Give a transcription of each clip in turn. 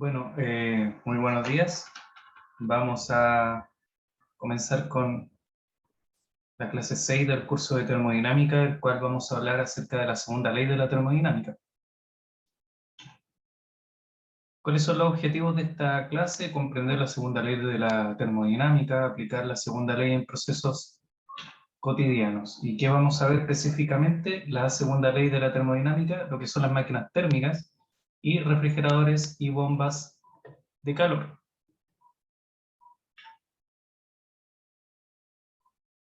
Bueno, muy buenos días. Vamos a comenzar con la clase 6 del curso de termodinámica, el cual vamos a hablar acerca de la segunda ley de la termodinámica. ¿Cuáles son los objetivos de esta clase? Comprender la segunda ley de la termodinámica, aplicar la segunda ley en procesos cotidianos. ¿Y qué vamos a ver específicamente? La segunda ley de la termodinámica, lo que son las máquinas térmicas y refrigeradores y bombas de calor.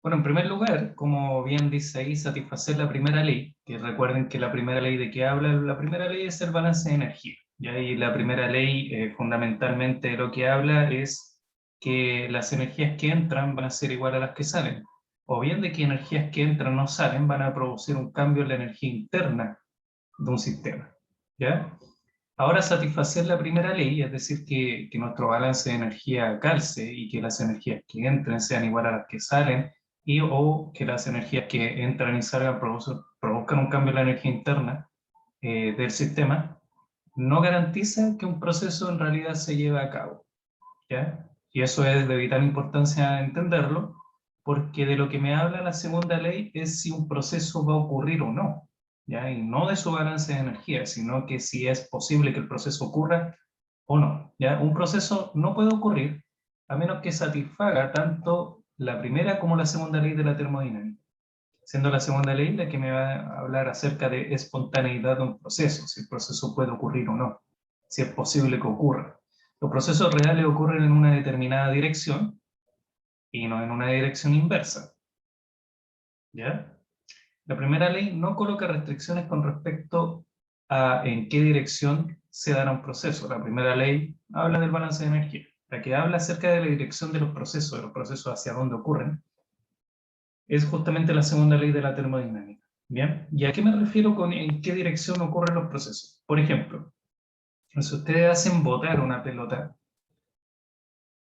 Bueno, en primer lugar, como bien dice ahí, satisfacer la primera ley, que recuerden que la primera ley de qué habla, la primera ley es el balance de energía. Y ahí la primera ley fundamentalmente lo que habla es que las energías que entran van a ser igual a las que salen, o bien de que energías que entran no salen van a producir un cambio en la energía interna de un sistema. ¿Ya? Ahora satisfacer la primera ley, es decir, que nuestro balance de energía calce y que las energías que entren sean igual a las que salen, y o que las energías que entran y salgan produzcan un cambio en la energía interna del sistema, no garantiza que un proceso en realidad se lleve a cabo. ¿Ya? Y eso es de vital importancia entenderlo, porque de lo que me habla la segunda ley es si un proceso va a ocurrir o no, ¿ya? Y no de su balance de energía, sino que si es posible que el proceso ocurra o no, ¿ya? Un proceso no puede ocurrir a menos que satisfaga tanto la primera como la segunda ley de la termodinámica, siendo la segunda ley la que me va a hablar acerca de espontaneidad de un proceso, si el proceso puede ocurrir o no, si es posible que ocurra. Los procesos reales ocurren en una determinada dirección y no en una dirección inversa, ¿ya? La primera ley no coloca restricciones con respecto a en qué dirección se dará un proceso. La primera ley habla del balance de energía. La que habla acerca de la dirección de los procesos hacia dónde ocurren, es justamente la segunda ley de la termodinámica. ¿Bien? ¿Y a qué me refiero con en qué dirección ocurren los procesos? Por ejemplo, si ustedes hacen botar una pelota,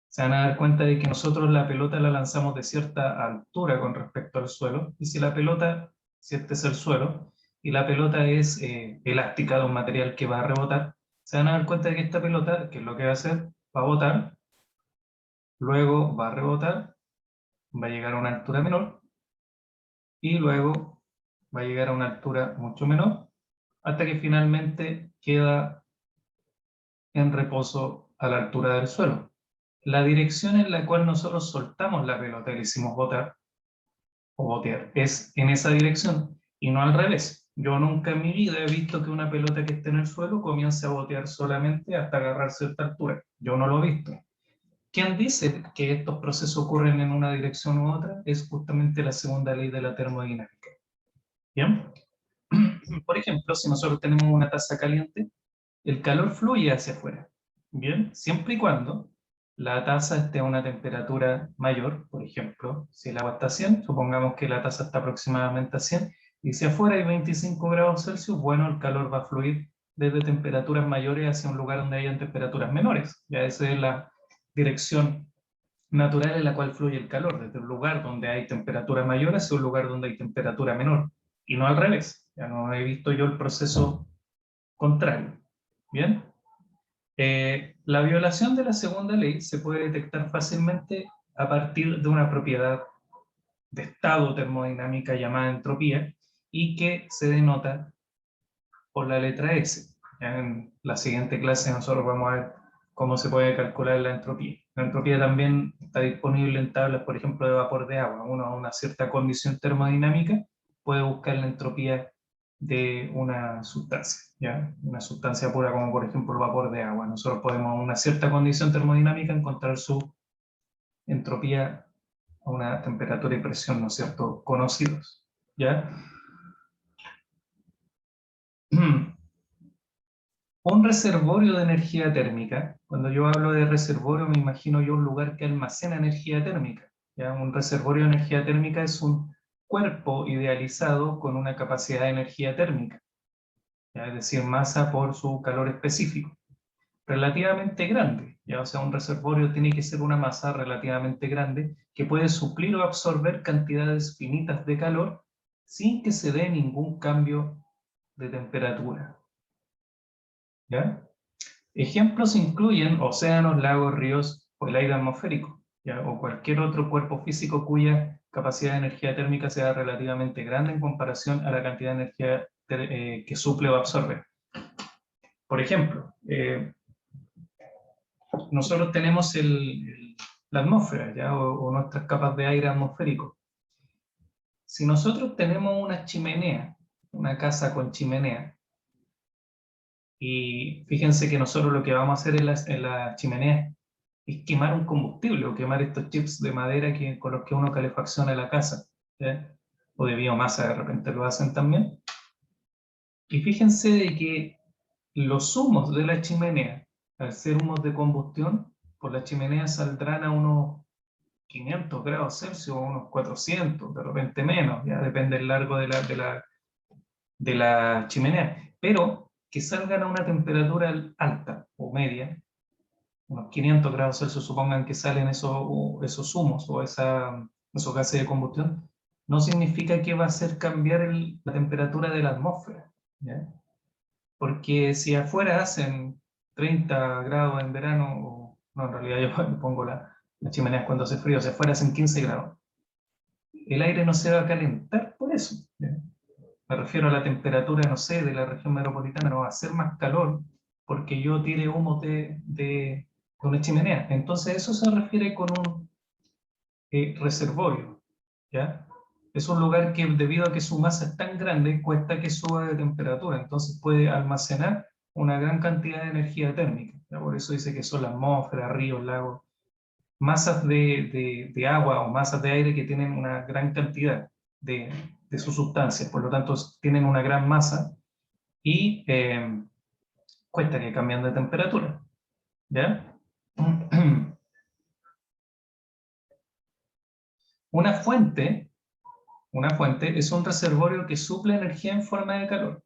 se van a dar cuenta de que nosotros la pelota la lanzamos de cierta altura con respecto al suelo, y si la pelota, si este es el suelo, y la pelota es elástica de un material que va a rebotar, se van a dar cuenta de que esta pelota, ¿qué es lo que va a hacer? Va a botar, luego va a rebotar, va a llegar a una altura menor, y luego va a llegar a una altura mucho menor, hasta que finalmente queda en reposo a la altura del suelo. La dirección en la cual nosotros soltamos la pelota y le hicimos botar, o botear, es en esa dirección y no al revés. Yo nunca en mi vida he visto que una pelota que esté en el suelo comience a botear solamente hasta agarrar cierta altura. Yo no lo he visto. ¿Quién dice que estos procesos ocurren en una dirección u otra? Es justamente la segunda ley de la termodinámica. ¿Bien? Por ejemplo, si nosotros tenemos una taza caliente, el calor fluye hacia afuera. Bien, siempre y cuando la taza esté a una temperatura mayor, por ejemplo, si el agua está a 100, supongamos que la taza está aproximadamente a 100, y si afuera hay 25 grados Celsius, bueno, el calor va a fluir desde temperaturas mayores hacia un lugar donde hayan temperaturas menores. Ya esa es la dirección natural en la cual fluye el calor, desde un lugar donde hay temperatura mayor hacia un lugar donde hay temperatura menor, y no al revés. Ya no he visto yo el proceso contrario. ¿Bien? La violación de la segunda ley se puede detectar fácilmente a partir de una propiedad de estado termodinámica llamada entropía y que se denota por la letra S. Ya en la siguiente clase nosotros vamos a ver cómo se puede calcular la entropía. La entropía también está disponible en tablas, por ejemplo, de vapor de agua. Uno a una cierta condición termodinámica puede buscar la entropía de una sustancia, ¿ya? Una sustancia pura como por ejemplo el vapor de agua. Nosotros podemos a una cierta condición termodinámica encontrar su entropía a una temperatura y presión, ¿no es cierto?, conocidos, ¿ya? Un reservorio de energía térmica, cuando yo hablo de reservorio me imagino yo un lugar que almacena energía térmica, ¿ya? Un reservorio de energía térmica es un cuerpo idealizado con una capacidad de energía térmica, ¿ya? Es decir, masa por su calor específico, relativamente grande, ¿ya? O sea, un reservorio tiene que ser una masa relativamente grande que puede suplir o absorber cantidades finitas de calor sin que se dé ningún cambio de temperatura, ¿ya? Ejemplos incluyen océanos, lagos, ríos o el aire atmosférico, ¿ya? O cualquier otro cuerpo físico cuya capacidad de energía térmica sea relativamente grande en comparación a la cantidad de energía que suple o absorbe. Por ejemplo, nosotros tenemos la atmósfera, ¿ya? O nuestras capas de aire atmosférico. Si nosotros tenemos una chimenea, una casa con chimenea, y fíjense que nosotros lo que vamos a hacer en la chimenea es quemar un combustible o quemar estos chips de madera con los que uno calefacciona la casa, ¿ya? O de biomasa de repente lo hacen también. Y fíjense de que los humos de la chimenea, al ser humos de combustión, por la chimenea saldrán a unos 500 grados Celsius o unos 400, de repente menos, ya depende del largo de la chimenea, pero que salgan a una temperatura alta o media, unos 500 grados Celsius, supongan que salen esos humos o esos gases de combustión, no significa que va a hacer cambiar la temperatura de la atmósfera, ¿ya? Porque si afuera hacen 30 grados en verano, no, en realidad yo pongo la chimenea cuando hace frío, si afuera hacen 15 grados, el aire no se va a calentar por eso, ¿ya? Me refiero a la temperatura, no sé, de la región metropolitana, no va a ser más calor porque yo tire humo de una chimenea. Entonces eso se refiere con un reservorio, ¿ya? Es un lugar que debido a que su masa es tan grande, cuesta que suba de temperatura, entonces puede almacenar una gran cantidad de energía térmica, ¿ya? Por eso dice que son las atmósferas, ríos, lagos, masas de agua o masas de aire que tienen una gran cantidad de sus sustancias, por lo tanto tienen una gran masa y cuesta que cambien de temperatura, ¿ya? Una fuente, una fuente es un reservorio que suple energía en forma de calor.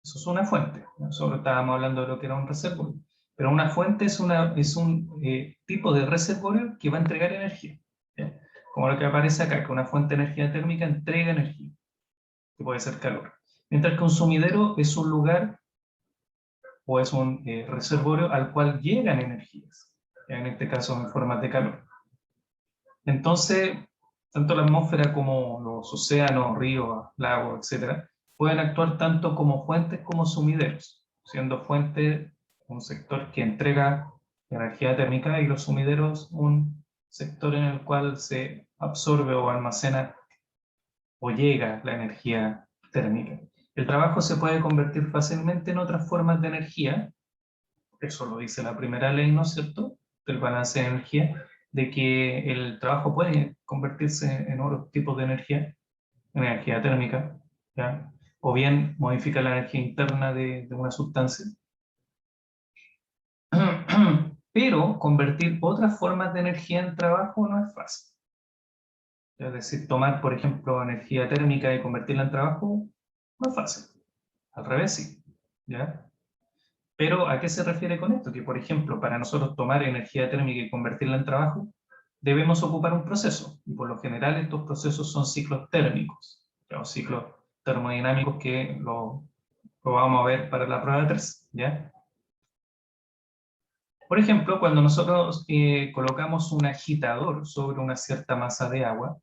Eso es una fuente. Nosotros estábamos hablando de lo que era un reservorio. Pero una fuente es un tipo de reservorio que va a entregar energía, ¿ya? Como lo que aparece acá, que una fuente de energía térmica entrega energía, que puede ser calor. Mientras que un sumidero es un lugar o es un reservorio al cual llegan energías, ¿ya? En este caso en forma de calor. Entonces, tanto la atmósfera como los océanos, ríos, lagos, etcétera, pueden actuar tanto como fuentes como sumideros, siendo fuente un sector que entrega energía térmica y los sumideros un sector en el cual se absorbe o almacena o llega la energía térmica. El trabajo se puede convertir fácilmente en otras formas de energía, eso lo dice la primera ley, ¿no es cierto?, del balance de energía, de que el trabajo puede convertirse en otros tipos de energía térmica, ¿ya? O bien modifica la energía interna de una sustancia. Pero convertir otras formas de energía en trabajo no es fácil. Es decir, tomar, por ejemplo, energía térmica y convertirla en trabajo no es fácil. Al revés, sí, ¿ya? Pero ¿a qué se refiere con esto? Que, por ejemplo, para nosotros tomar energía térmica y convertirla en trabajo, debemos ocupar un proceso. Y por lo general estos procesos son ciclos térmicos, o ciclos termodinámicos que lo vamos a ver para la prueba 3, ¿ya? Por ejemplo, cuando nosotros colocamos un agitador sobre una cierta masa de agua,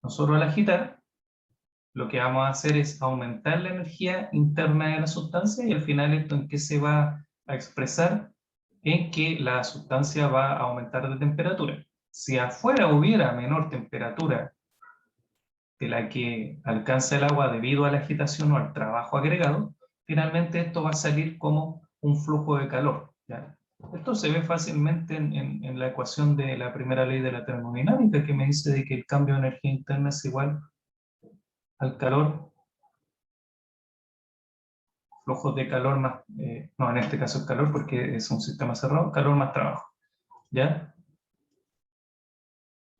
nosotros al agitar, lo que vamos a hacer es aumentar la energía interna de la sustancia y al final esto en qué se va a expresar, en que la sustancia va a aumentar de temperatura. Si afuera hubiera menor temperatura de la que alcanza el agua debido a la agitación o al trabajo agregado, finalmente esto va a salir como un flujo de calor, ¿ya? Esto se ve fácilmente en la ecuación de la primera ley de la termodinámica, que me dice de que el cambio de energía interna es igual al calor, flujos de calor más, no, en este caso es calor porque es un sistema cerrado, calor más trabajo, ¿ya?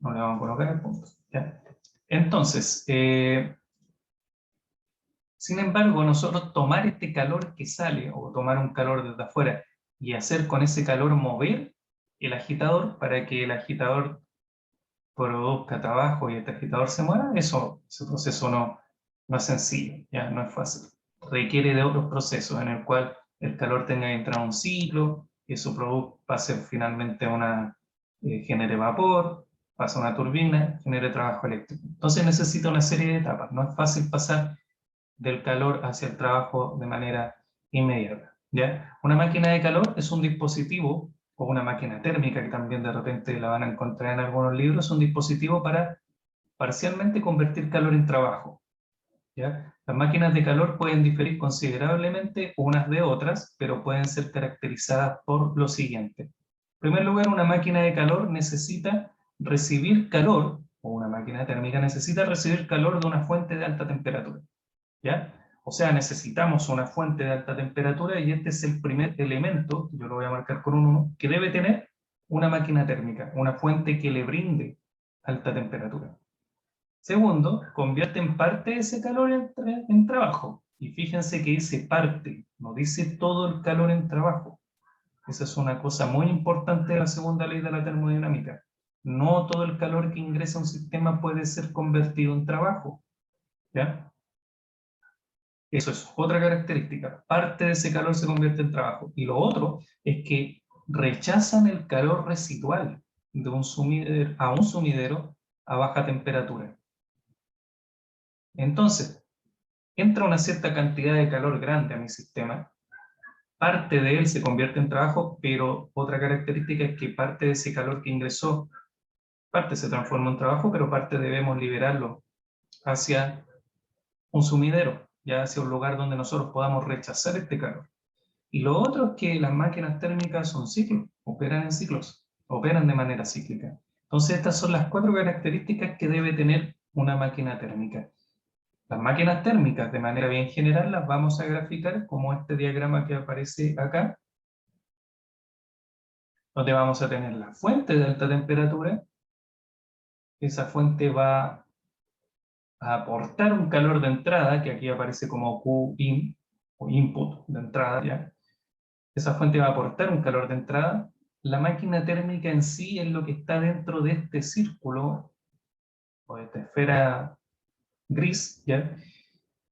No le vamos a colocar el punto, ¿ya? Entonces, sin embargo, nosotros tomar este calor que sale, o tomar un calor desde afuera, y hacer con ese calor mover el agitador para que el agitador produzca trabajo y este agitador se mueva, ese proceso no es sencillo, ¿ya? No es fácil. Requiere de otros procesos en el cual el calor tenga que entrar a un ciclo, eso pase finalmente a genere vapor, pasa a una turbina, genere trabajo eléctrico. Entonces necesita una serie de etapas, no es fácil pasar del calor hacia el trabajo de manera inmediata. ¿Ya? Una máquina de calor es un dispositivo, o una máquina térmica, que también de repente la van a encontrar en algunos libros, es un dispositivo para parcialmente convertir calor en trabajo. ¿Ya? Las máquinas de calor pueden diferir considerablemente unas de otras, pero pueden ser caracterizadas por lo siguiente. En primer lugar, una máquina de calor necesita recibir calor, o una máquina térmica necesita recibir calor de una fuente de alta temperatura. ¿Ya? O sea, necesitamos una fuente de alta temperatura y este es el primer elemento, yo lo voy a marcar con un 1, que debe tener una máquina térmica, una fuente que le brinde alta temperatura. Segundo, convierte en parte de ese calor en trabajo. Y fíjense que dice parte, no dice todo el calor en trabajo. Esa es una cosa muy importante de la segunda ley de la termodinámica. No todo el calor que ingresa a un sistema puede ser convertido en trabajo. ¿Ya? Eso es otra característica. Parte de ese calor se convierte en trabajo. Y lo otro es que rechazan el calor residual de un sumidero a baja temperatura. Entonces, entra una cierta cantidad de calor grande a mi sistema, parte de él se convierte en trabajo, pero otra característica es que parte de ese calor que ingresó, parte se transforma en trabajo, pero parte debemos liberarlo hacia un sumidero, ya hacia un lugar donde nosotros podamos rechazar este calor. Y lo otro es que las máquinas térmicas son ciclos, operan en ciclos, operan de manera cíclica. Entonces estas son las 4 características que debe tener una máquina térmica. Las máquinas térmicas, de manera bien general, las vamos a graficar como este diagrama que aparece acá, donde vamos a tener la fuente de alta temperatura. Esa fuente va a aportar un calor de entrada, que aquí aparece como Qin, o input de entrada, ¿ya? Esa fuente va a aportar un calor de entrada. La máquina térmica en sí es lo que está dentro de este círculo, o de esta esfera gris, ¿ya?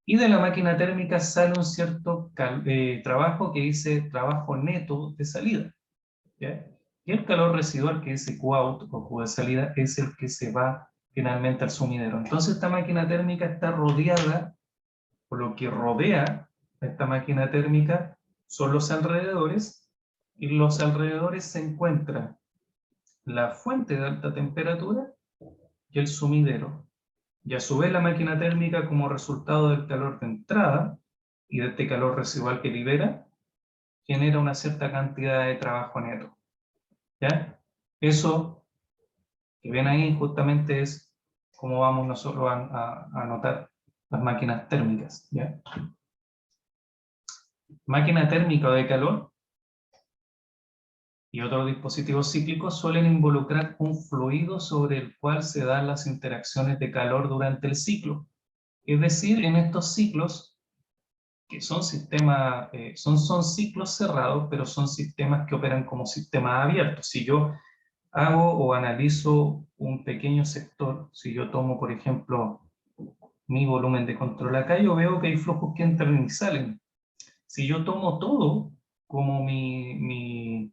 Y de la máquina térmica sale un cierto trabajo que dice trabajo neto de salida, ¿ya? Y el calor residual que dice Qout o Q de salida es el que se va finalmente al sumidero. Entonces esta máquina térmica está rodeada, por lo que rodea a esta máquina térmica son los alrededores, y los alrededores se encuentra la fuente de alta temperatura y el sumidero. Y a su vez la máquina térmica, como resultado del calor de entrada y de este calor residual que libera, genera una cierta cantidad de trabajo neto. ¿Ya? Eso que ven ahí justamente es cómo vamos nosotros a notar las máquinas térmicas. ¿Ya? Máquina térmica o de calor y otros dispositivos cíclicos suelen involucrar un fluido sobre el cual se dan las interacciones de calor durante el ciclo. Es decir, en estos ciclos, que son sistemas, son ciclos cerrados, pero son sistemas que operan como sistemas abiertos. Si yo hago o analizo un pequeño sector, si yo tomo, por ejemplo, mi volumen de control acá, yo veo que hay flujos que entran y salen. Si yo tomo todo como mis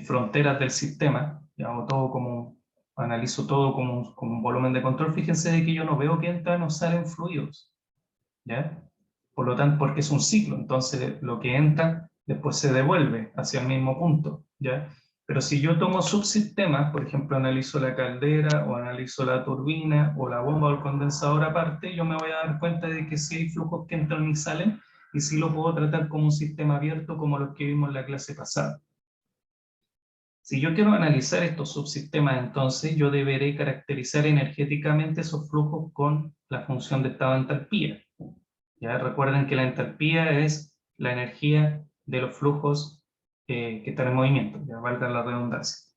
fronteras del sistema, hago todo como, analizo todo como un volumen de control, fíjense de que yo no veo que entran o salen fluidos, ¿ya? Por lo tanto, porque es un ciclo, entonces lo que entra después se devuelve hacia el mismo punto, ¿ya? Pero si yo tomo subsistemas, por ejemplo, analizo la caldera, o analizo la turbina, o la bomba o el condensador aparte, yo me voy a dar cuenta de que sí hay flujos que entran y salen, y sí lo puedo tratar como un sistema abierto, como los que vimos en la clase pasada. Si yo quiero analizar estos subsistemas, entonces yo deberé caracterizar energéticamente esos flujos con la función de estado de entalpía. ¿Ya? Recuerden que la entalpía es la energía de los flujos que están en movimiento, ya valga la redundancia.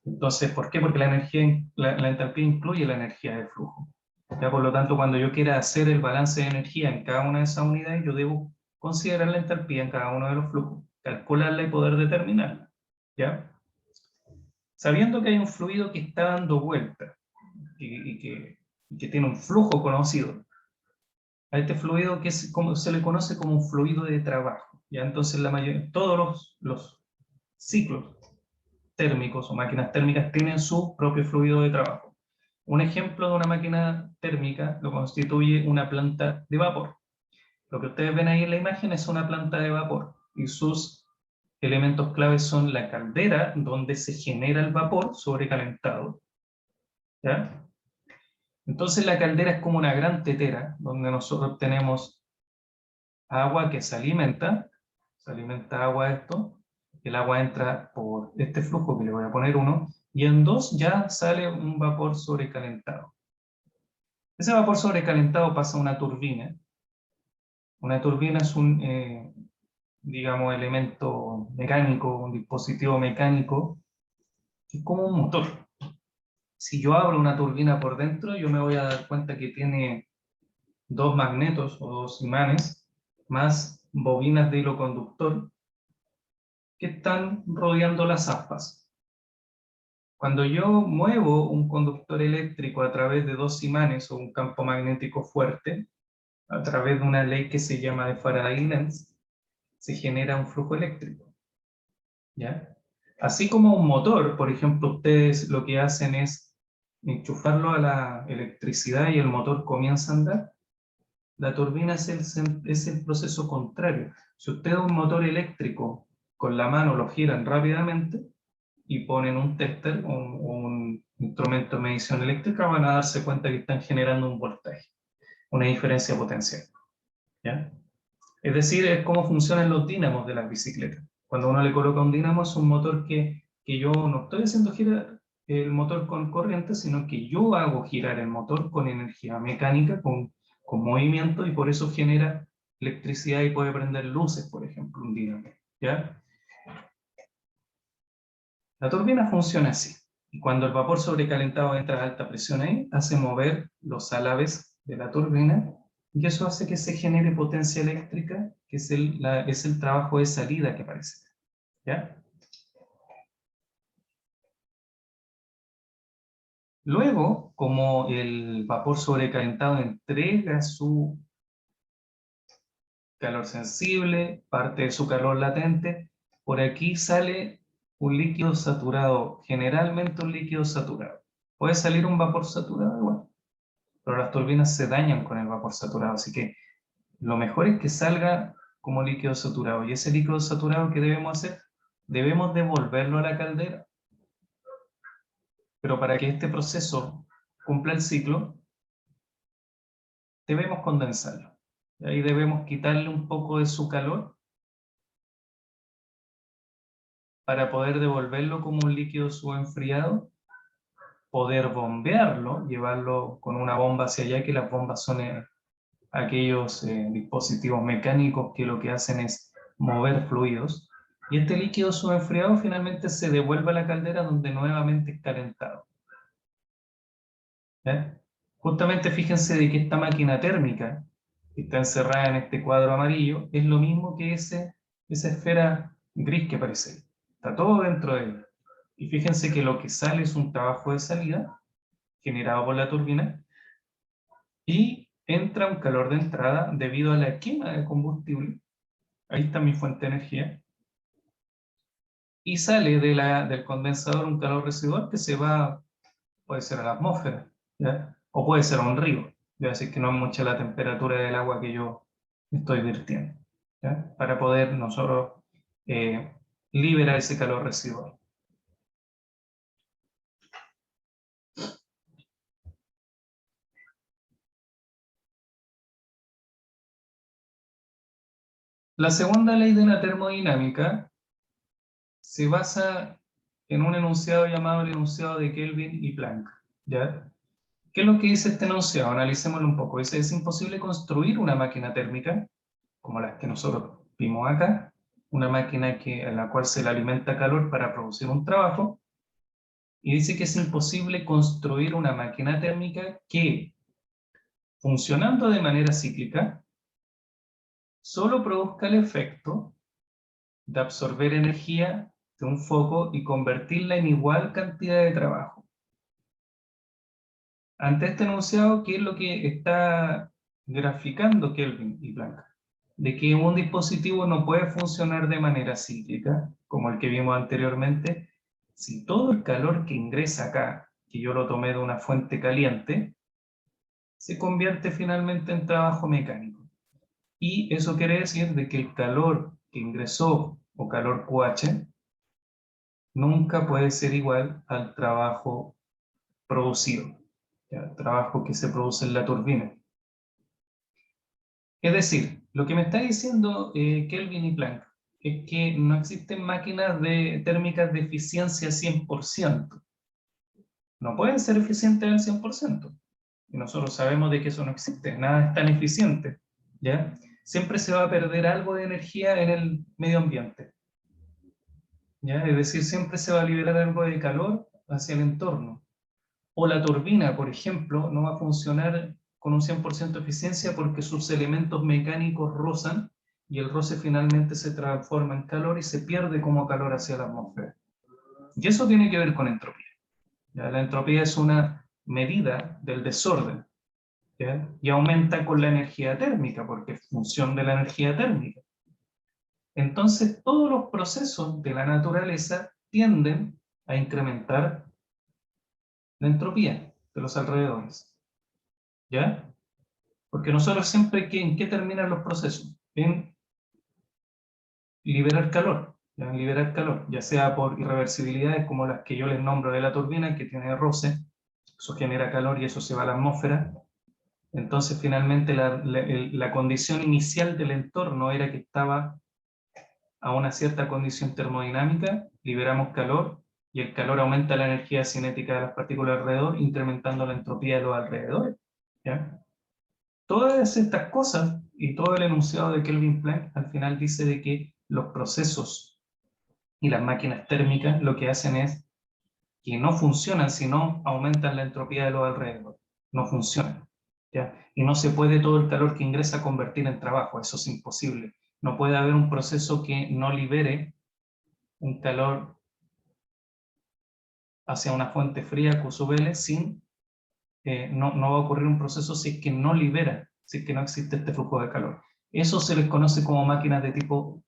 Entonces, ¿por qué? Porque la entalpía incluye la energía del flujo. ¿Ya? Por lo tanto, cuando yo quiera hacer el balance de energía en cada una de esas unidades, yo debo considerar la entalpía en cada uno de los flujos, calcularla y poder determinarla. ¿Ya? Sabiendo que hay un fluido que está dando vuelta y que tiene un flujo conocido, a este fluido que como, se le conoce como un fluido de trabajo. ¿Ya? Entonces todos los ciclos térmicos o máquinas térmicas tienen su propio fluido de trabajo. Un ejemplo de una máquina térmica lo constituye una planta de vapor. Lo que ustedes ven ahí en la imagen es una planta de vapor y sus elementos claves son la caldera donde se genera el vapor sobrecalentado. ¿Ya? Entonces la caldera es como una gran tetera donde nosotros tenemos agua que se alimenta agua esto, el agua entra por este flujo que le voy a poner 1, y en 2 ya sale un vapor sobrecalentado. Ese vapor sobrecalentado pasa a una turbina. Una turbina es un, digamos, elemento mecánico, un dispositivo mecánico, que es como un motor. Si yo abro una turbina por dentro, yo me voy a dar cuenta que tiene dos magnetos o dos imanes, más bobinas de hilo conductor, que están rodeando las aspas. Cuando yo muevo un conductor eléctrico a través de dos imanes o un campo magnético fuerte, a través de una ley que se llama de Faraday-Lenz, se genera un flujo eléctrico. ¿Ya? Así como un motor, por ejemplo, ustedes lo que hacen es enchufarlo a la electricidad y el motor comienza a andar, la turbina es el proceso contrario. Si ustedes un motor eléctrico con la mano lo giran rápidamente y ponen un tester o un instrumento de medición eléctrica, van a darse cuenta que están generando un voltaje, una diferencia potencial. ¿Ya? Es decir, es cómo funcionan los dínamos de las bicicletas. Cuando uno le coloca un dínamo es un motor que yo no estoy haciendo girar el motor con corriente, sino que yo hago girar el motor con energía mecánica, con movimiento, y por eso genera electricidad y puede prender luces, por ejemplo, un dínamo. ¿Ya? La turbina funciona así. Y cuando el vapor sobrecalentado entra a alta presión ahí, hace mover los álabes de la turbina, y eso hace que se genere potencia eléctrica, que es el trabajo de salida que aparece. ¿Ya? Luego, como el vapor sobrecalentado entrega su calor sensible, parte de su calor latente, por aquí sale un líquido saturado, generalmente un líquido saturado. Puede salir un vapor saturado igual, pero las turbinas se dañan con el vapor saturado, así que lo mejor es que salga como líquido saturado. Y ese líquido saturado, ¿qué debemos hacer? Debemos devolverlo a la caldera. Pero para que este proceso cumpla el ciclo, debemos condensarlo. Y ahí debemos quitarle un poco de su calor para poder devolverlo como un líquido subenfriado, poder bombearlo, llevarlo con una bomba hacia allá, que las bombas son aquellos dispositivos mecánicos que lo que hacen es mover fluidos, y este líquido subenfriado finalmente se devuelve a la caldera donde nuevamente es calentado. ¿Ya? Justamente fíjense de que esta máquina térmica, que está encerrada en este cuadro amarillo, es lo mismo que esa esfera gris que aparece ahí. Está todo dentro de ella. Y fíjense que lo que sale es un trabajo de salida generado por la turbina, y entra un calor de entrada debido a la quema de combustible. Ahí está mi fuente de energía. Y sale del condensador un calor residual que se va, puede ser a la atmósfera, ¿ya? O puede ser a un río. ¿Ya? Así que no es mucha la temperatura del agua que yo estoy vertiendo, ¿ya? Para poder nosotros eh, liberar ese calor residual. La segunda ley de la termodinámica se basa en un enunciado llamado el enunciado de Kelvin y Planck. ¿Ya? ¿Qué es lo que dice este enunciado? Analicémoslo un poco. Dice: es imposible construir una máquina térmica como las que nosotros vimos acá, una máquina en la cual se le alimenta calor para producir un trabajo, y dice que es imposible construir una máquina térmica que, funcionando de manera cíclica, solo produzca el efecto de absorber energía de un foco y convertirla en igual cantidad de trabajo. Ante este enunciado, ¿qué es lo que está graficando Kelvin y Planck, de que un dispositivo no puede funcionar de manera cíclica, como el que vimos anteriormente, si todo el calor que ingresa acá, que yo lo tomé de una fuente caliente, se convierte finalmente en trabajo mecánico. Y eso quiere decir de que el calor que ingresó, o calor QH, nunca puede ser igual al trabajo producido, ¿ya? El trabajo que se produce en la turbina. Es decir, lo que me está diciendo Kelvin y Planck es que no existen máquinas térmicas de eficiencia 100%. No pueden ser eficientes al 100%. Y nosotros sabemos de que eso no existe. Nada es tan eficiente, ¿ya? Siempre se va a perder algo de energía en el medio ambiente, ¿ya? Es decir, siempre se va a liberar algo de calor hacia el entorno. O la turbina, por ejemplo, no va a funcionar con un 100% de eficiencia porque sus elementos mecánicos rozan y el roce finalmente se transforma en calor y se pierde como calor hacia la atmósfera. Y eso tiene que ver con entropía. ¿Ya? La entropía es una medida del desorden, ¿ya? Y aumenta con la energía térmica porque es función de la energía térmica. Entonces, todos los procesos de la naturaleza tienden a incrementar la entropía de los alrededores, ¿ya? Porque nosotros siempre, ¿en qué terminan los procesos? En liberar calor, ¿ya? En liberar calor, ya sea por irreversibilidades como las que yo les nombro de la turbina, que tiene roce, eso genera calor y eso se va a la atmósfera. Entonces, finalmente, la condición inicial del entorno era que estaba a una cierta condición termodinámica, liberamos calor, y el calor aumenta la energía cinética de las partículas alrededor, incrementando la entropía de los alrededores, ¿ya? Todas estas cosas y todo el enunciado de Kelvin Planck al final dice de que los procesos y las máquinas térmicas lo que hacen es que no funcionan, sino aumentan la entropía de los alrededores. No funcionan, ¿ya? Y no se puede todo el calor que ingresa convertir en trabajo, eso es imposible. No puede haber un proceso que no libere un calor hacia una fuente fría Q sub L sin, no va a ocurrir un proceso si es que no libera, si es que no existe este flujo de calor. Eso se les conoce como máquinas de tipo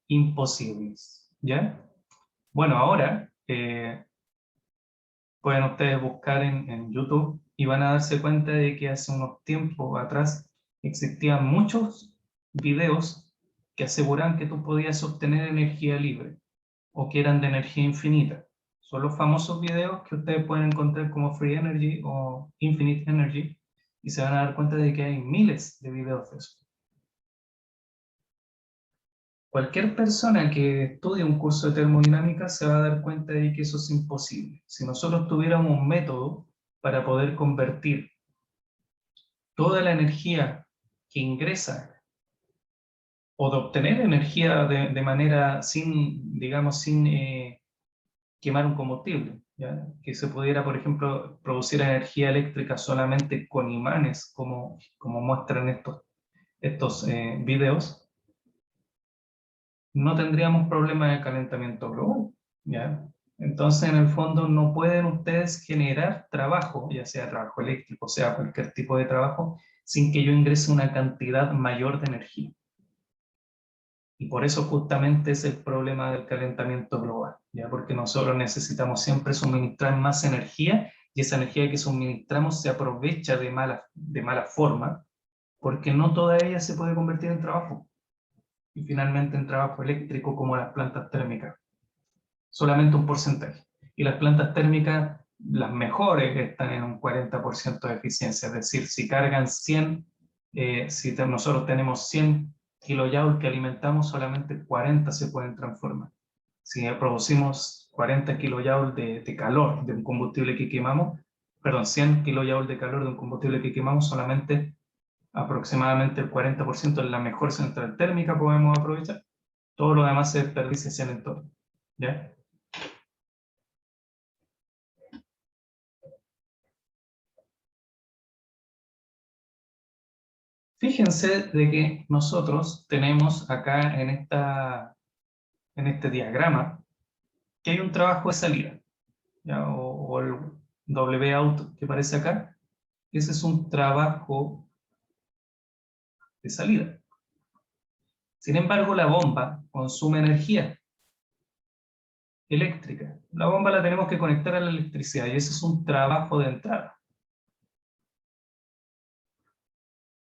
imposibles, ¿ya? Bueno, ahora pueden ustedes buscar en YouTube y van a darse cuenta de que hace unos tiempos atrás existían muchos videos que aseguraban que tú podías obtener energía libre o que eran de energía infinita. Son los famosos videos que ustedes pueden encontrar como Free Energy o Infinite Energy y se van a dar cuenta de que hay miles de videos de eso. Cualquier persona que estudie un curso de termodinámica se va a dar cuenta de que eso es imposible. Si nosotros tuviéramos un método para poder convertir toda la energía que ingresa o de obtener energía de manera sin, digamos, sin quemar un combustible, ¿ya? Que se pudiera, por ejemplo, producir energía eléctrica solamente con imanes, como muestran estos videos, no tendríamos problema de calentamiento global, ¿ya? Entonces, en el fondo, no pueden ustedes generar trabajo, ya sea trabajo eléctrico, sea cualquier tipo de trabajo, sin que yo ingrese una cantidad mayor de energía. Y por eso justamente es el problema del calentamiento global, ¿ya? Porque nosotros necesitamos siempre suministrar más energía y esa energía que suministramos se aprovecha de mala forma, porque no toda ella se puede convertir en trabajo. Y finalmente en trabajo eléctrico como las plantas térmicas. Solamente un porcentaje. Y las plantas térmicas, las mejores, están en un 40% de eficiencia. Es decir, si cargan 100, si nosotros tenemos 100 kilojoules que alimentamos, solamente 40 se pueden transformar. Si producimos 40 kilojoules de calor de un combustible que quemamos, perdón, 100 kilojoules de calor de un combustible que quemamos, solamente aproximadamente el 40% en la mejor central térmica podemos aprovechar. Todo lo demás se desperdicia hacia el entorno, ¿ya? Fíjense de que nosotros tenemos acá en este diagrama que hay un trabajo de salida, ¿ya? O el W out que aparece acá. Ese es un trabajo de salida. Sin embargo, la bomba consume energía eléctrica. La bomba la tenemos que conectar a la electricidad y ese es un trabajo de entrada.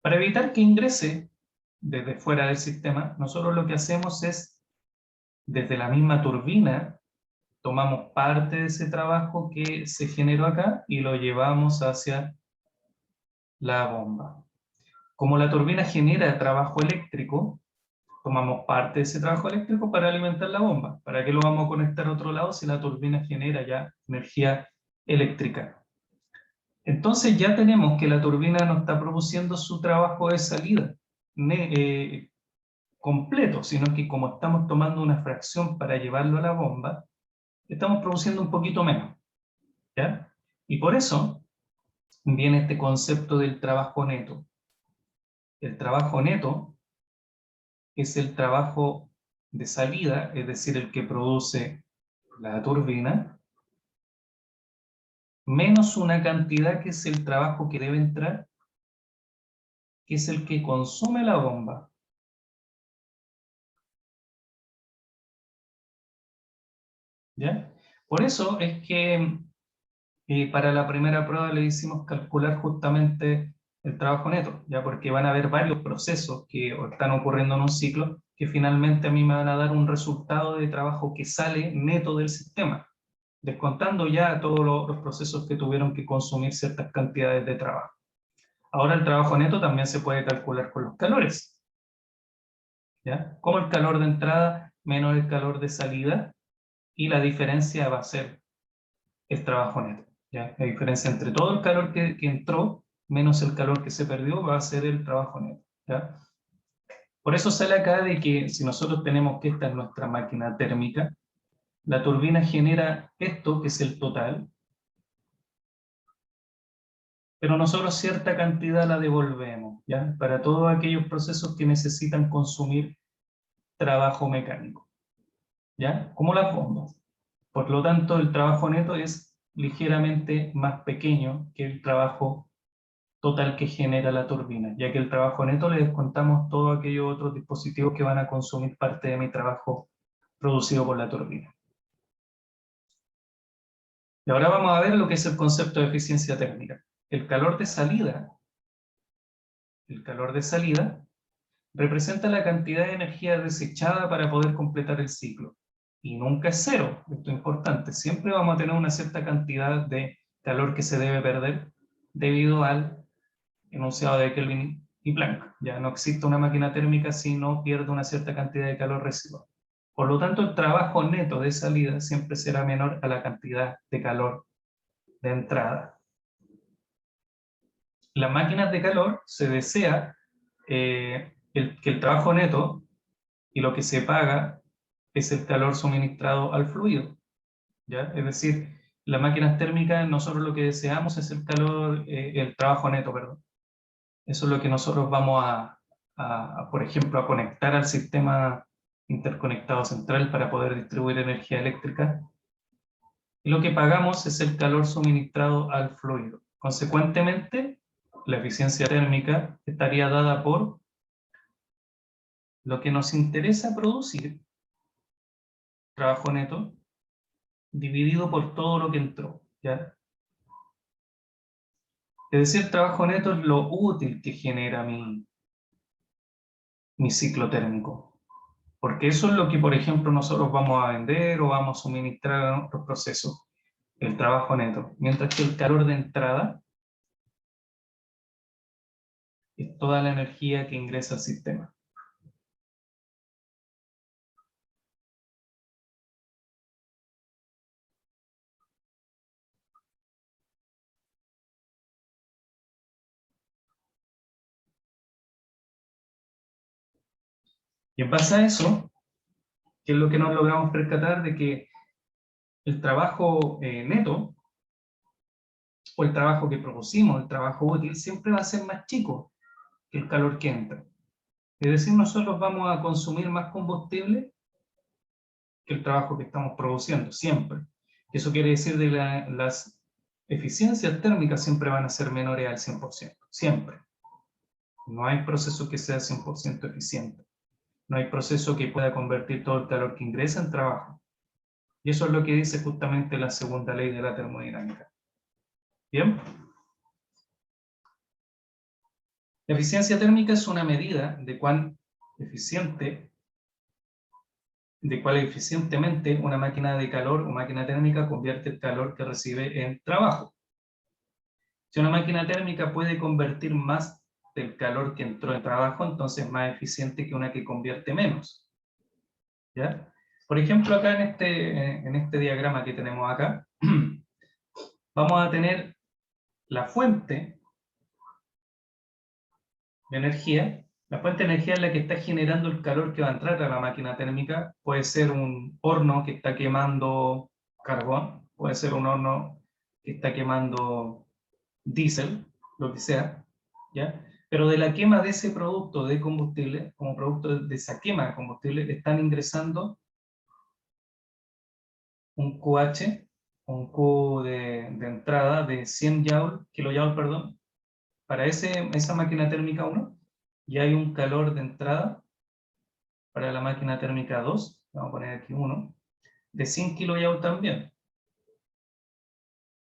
Para evitar que ingrese desde fuera del sistema, nosotros lo que hacemos es, desde la misma turbina, tomamos parte de ese trabajo que se generó acá y lo llevamos hacia la bomba. Como la turbina genera trabajo eléctrico, tomamos parte de ese trabajo eléctrico para alimentar la bomba. ¿Para qué lo vamos a conectar a otro lado si la turbina genera ya energía eléctrica? Entonces ya tenemos que la turbina no está produciendo su trabajo de salida completo, sino que como estamos tomando una fracción para llevarlo a la bomba, estamos produciendo un poquito menos, ¿ya? Y por eso viene este concepto del trabajo neto. El trabajo neto es el trabajo de salida, es decir, el que produce la turbina, menos una cantidad que es el trabajo que debe entrar, que es el que consume la bomba. ¿Ya? Por eso es que para la primera prueba le hicimos calcular justamente el trabajo neto, ¿ya? Porque van a haber varios procesos que están ocurriendo en un ciclo que finalmente a mí me van a dar un resultado de trabajo que sale neto del sistema, descontando ya todos los procesos que tuvieron que consumir ciertas cantidades de trabajo. Ahora el trabajo neto también se puede calcular con los calores, ¿ya? Como el calor de entrada menos el calor de salida, y la diferencia va a ser el trabajo neto, ¿ya? La diferencia entre todo el calor que entró menos el calor que se perdió va a ser el trabajo neto, ¿ya? Por eso sale acá de que si nosotros tenemos que esta es nuestra máquina térmica, la turbina genera esto, que es el total, pero nosotros cierta cantidad la devolvemos, ¿ya? Para todos aquellos procesos que necesitan consumir trabajo mecánico, ¿ya? Como las bombas. Por lo tanto, el trabajo neto es ligeramente más pequeño que el trabajo total que genera la turbina, ya que el trabajo neto le descontamos todos aquellos otros dispositivos que van a consumir parte de mi trabajo producido por la turbina. Y ahora vamos a ver lo que es el concepto de eficiencia térmica. El calor de salida representa la cantidad de energía desechada para poder completar el ciclo. Y nunca es cero, esto es importante. Siempre vamos a tener una cierta cantidad de calor que se debe perder debido al enunciado de Kelvin y Planck. Ya no existe una máquina térmica si no pierde una cierta cantidad de calor residual. Por lo tanto, el trabajo neto de salida siempre será menor a la cantidad de calor de entrada. Las máquinas de calor se desea que el trabajo neto y lo que se paga es el calor suministrado al fluido, ¿ya? Es decir, las máquinas térmicas nosotros lo que deseamos es el calor, el trabajo neto, perdón. Eso es lo que nosotros vamos por ejemplo, a conectar al sistema interconectado central para poder distribuir energía eléctrica. Y lo que pagamos es el calor suministrado al fluido. Consecuentemente, la eficiencia térmica estaría dada por lo que nos interesa producir, trabajo neto, dividido por todo lo que entró, ¿ya? Es decir, trabajo neto es lo útil que genera mi ciclo térmico. Porque eso es lo que, por ejemplo, nosotros vamos a vender o vamos a suministrar a nuestros procesos, el trabajo neto. Mientras que el calor de entrada es toda la energía que ingresa al sistema. Y en base a eso, ¿qué es lo que nos logramos percatar? De que el trabajo neto, o el trabajo que producimos, el trabajo útil, siempre va a ser más chico que el calor que entra. Es decir, nosotros vamos a consumir más combustible que el trabajo que estamos produciendo, siempre. Eso quiere decir que las eficiencias térmicas siempre van a ser menores al 100%, siempre. No hay proceso que sea 100% eficiente. No hay proceso que pueda convertir todo el calor que ingresa en trabajo. Y eso es lo que dice justamente la segunda ley de la termodinámica. ¿Bien? La eficiencia térmica es una medida de cuán eficientemente una máquina de calor o máquina térmica convierte el calor que recibe en trabajo. Si una máquina térmica puede convertir más del calor que entró en trabajo, entonces es más eficiente que una que convierte menos. ¿Ya? Por ejemplo, acá en este diagrama que tenemos acá, vamos a tener la fuente de energía. La fuente de energía es la que está generando el calor que va a entrar a la máquina térmica. Puede ser un horno que está quemando carbón, puede ser un horno que está quemando diésel, lo que sea, ¿ya? Pero de la quema de ese producto de combustible, como producto de esa quema de combustible, están ingresando un QH, un Q de entrada de 100 kilojoule, perdón, para esa máquina térmica 1, y hay un calor de entrada para la máquina térmica 2, vamos a poner aquí 1, de 100 kJ también.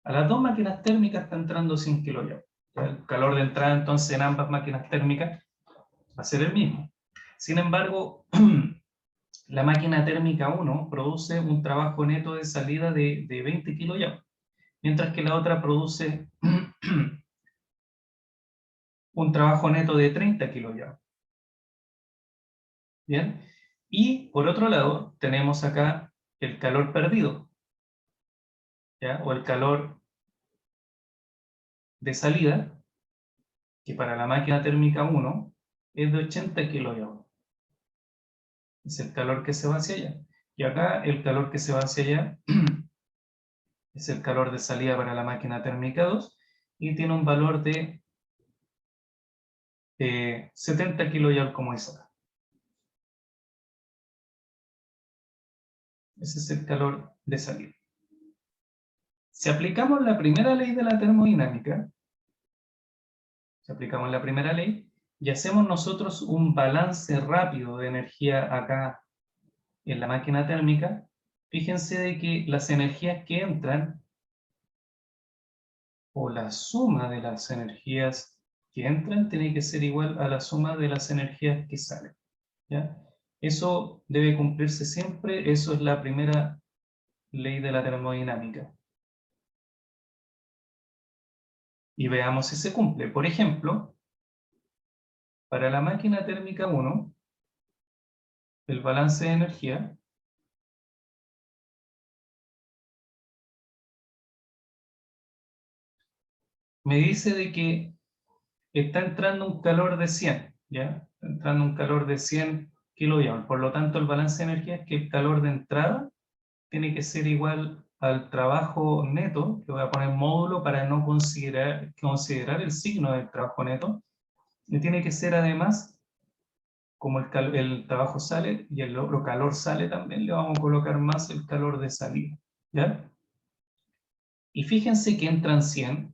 A las dos máquinas térmicas está entrando 100 kJ. El calor de entrada entonces en ambas máquinas térmicas va a ser el mismo. Sin embargo, la máquina térmica 1 produce un trabajo neto de salida de 20 kJ, mientras que la otra produce un trabajo neto de 30 kJ. ¿Bien? Y por otro lado, tenemos acá el calor perdido, ¿ya? O el calor de salida, que para la máquina térmica 1 es de 80 kJ. Es el calor que se va hacia allá. Y acá el calor que se va hacia allá es el calor de salida para la máquina térmica 2 y tiene un valor de 70 kJ como es acá. Ese es el calor de salida. Si aplicamos la primera ley de la termodinámica, y hacemos nosotros un balance rápido de energía acá en la máquina térmica, fíjense de que las energías que entran, o la suma de las energías que entran, tiene que ser igual a la suma de las energías que salen, ¿ya? Eso debe cumplirse siempre, eso es la primera ley de la termodinámica. Y veamos si se cumple. Por ejemplo, para la máquina térmica 1, el balance de energía me dice de que está entrando un calor de 100, ¿ya? Está entrando un calor de 100 kJ. Por lo tanto, el balance de energía es que el calor de entrada tiene que ser igual al trabajo neto, que voy a poner módulo para no considerar el signo del trabajo neto, y tiene que ser además, como el trabajo sale y el otro calor sale también, le vamos a colocar más el calor de salida, ¿ya? Y fíjense que entran 100,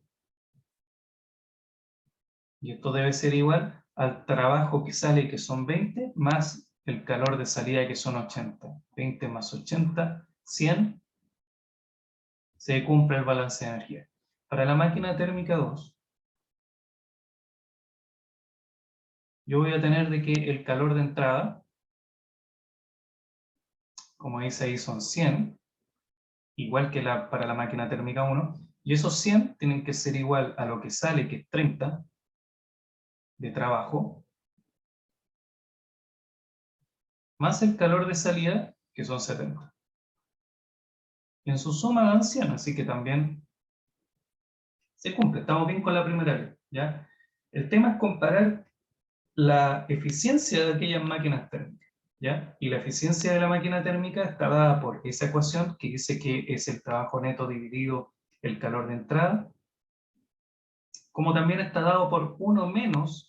y esto debe ser igual al trabajo que sale, que son 20, más el calor de salida, que son 80. 20 más 80, 100, se cumple el balance de energía. Para la máquina térmica 2, yo voy a tener de que el calor de entrada, como dice ahí, son 100, igual que para la máquina térmica 1, y esos 100 tienen que ser igual a lo que sale, que es 30, de trabajo, más el calor de salida, que son 70. Y en su suma dan 100, así que también se cumple. Estamos bien con la primera ley, ¿ya? El tema es comparar la eficiencia de aquellas máquinas térmicas, ¿ya? Y la eficiencia de la máquina térmica está dada por esa ecuación que dice que es el trabajo neto dividido el calor de entrada, como también está dado por 1 menos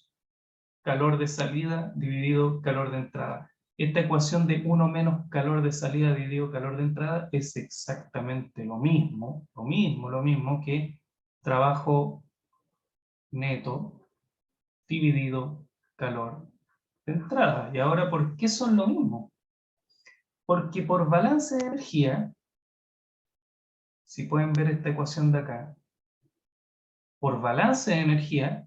calor de salida dividido calor de entrada. Esta ecuación de 1 menos calor de salida dividido calor de entrada es exactamente lo mismo que trabajo neto dividido calor de entrada. Y ahora, ¿por qué son lo mismo? Porque por balance de energía, si pueden ver esta ecuación de acá, por balance de energía,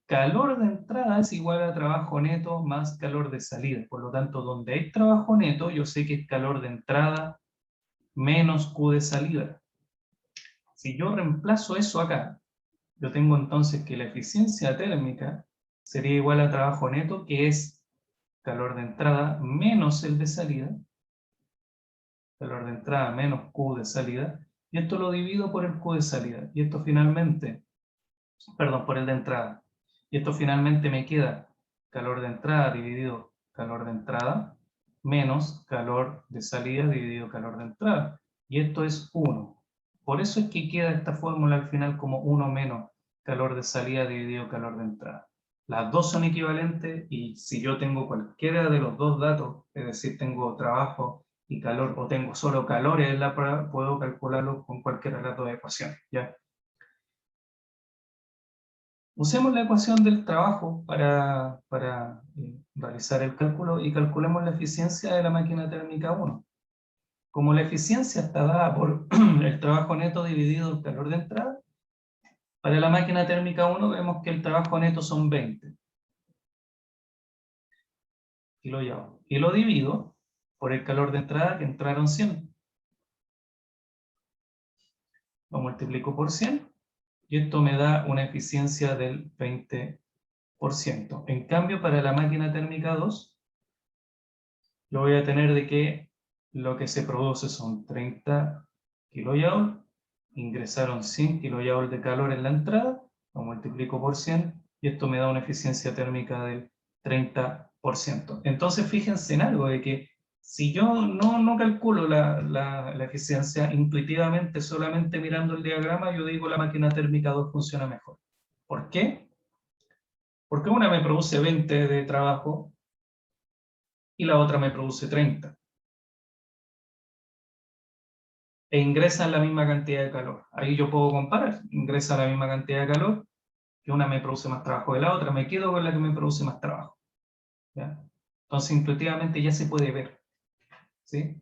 calor de entrada es igual a trabajo neto más calor de salida. Por lo tanto, donde hay trabajo neto, yo sé que es calor de entrada menos Q de salida. Si yo reemplazo eso acá, yo tengo entonces que la eficiencia térmica sería igual a trabajo neto, que es calor de entrada menos el de salida, calor de entrada menos Q de salida, y esto lo divido por el Q de salida, y esto finalmente, perdón, por el de entrada, y esto finalmente me queda calor de entrada dividido calor de entrada, menos calor de salida dividido calor de entrada, y esto es 1. Por eso es que queda esta fórmula al final como 1 menos calor de salida dividido calor de entrada. Las dos son equivalentes y si yo tengo cualquiera de los dos datos, es decir, tengo trabajo y calor, o tengo solo calores en la prueba, puedo calcularlo con cualquiera de las dos ecuaciones, ¿ya? Usemos la ecuación del trabajo para realizar el cálculo y calculemos la eficiencia de la máquina térmica 1. Como la eficiencia está dada por el trabajo neto dividido el calor de entrada, para la máquina térmica 1 vemos que el trabajo neto son 20 kJ. Y lo divido por el calor de entrada, que entraron 100. Lo multiplico por 100 y esto me da una eficiencia del 20%. En cambio, para la máquina térmica 2, yo voy a tener de que lo que se produce son 30 kJ, ingresaron 100 kJ de calor en la entrada, lo multiplico por 100 y esto me da una eficiencia térmica del 30%. Entonces fíjense en algo, de que si yo no calculo la eficiencia intuitivamente, solamente mirando el diagrama, yo digo la máquina térmica 2 funciona mejor. ¿Por qué? Porque una me produce 20 de trabajo y la otra me produce 30. E ingresan la misma cantidad de calor. Ahí yo puedo comparar. Ingresa la misma cantidad de calor, que una me produce más trabajo de la otra, me quedo con la que me produce más trabajo. ¿Ya? Entonces, intuitivamente ya se puede ver. ¿Sí?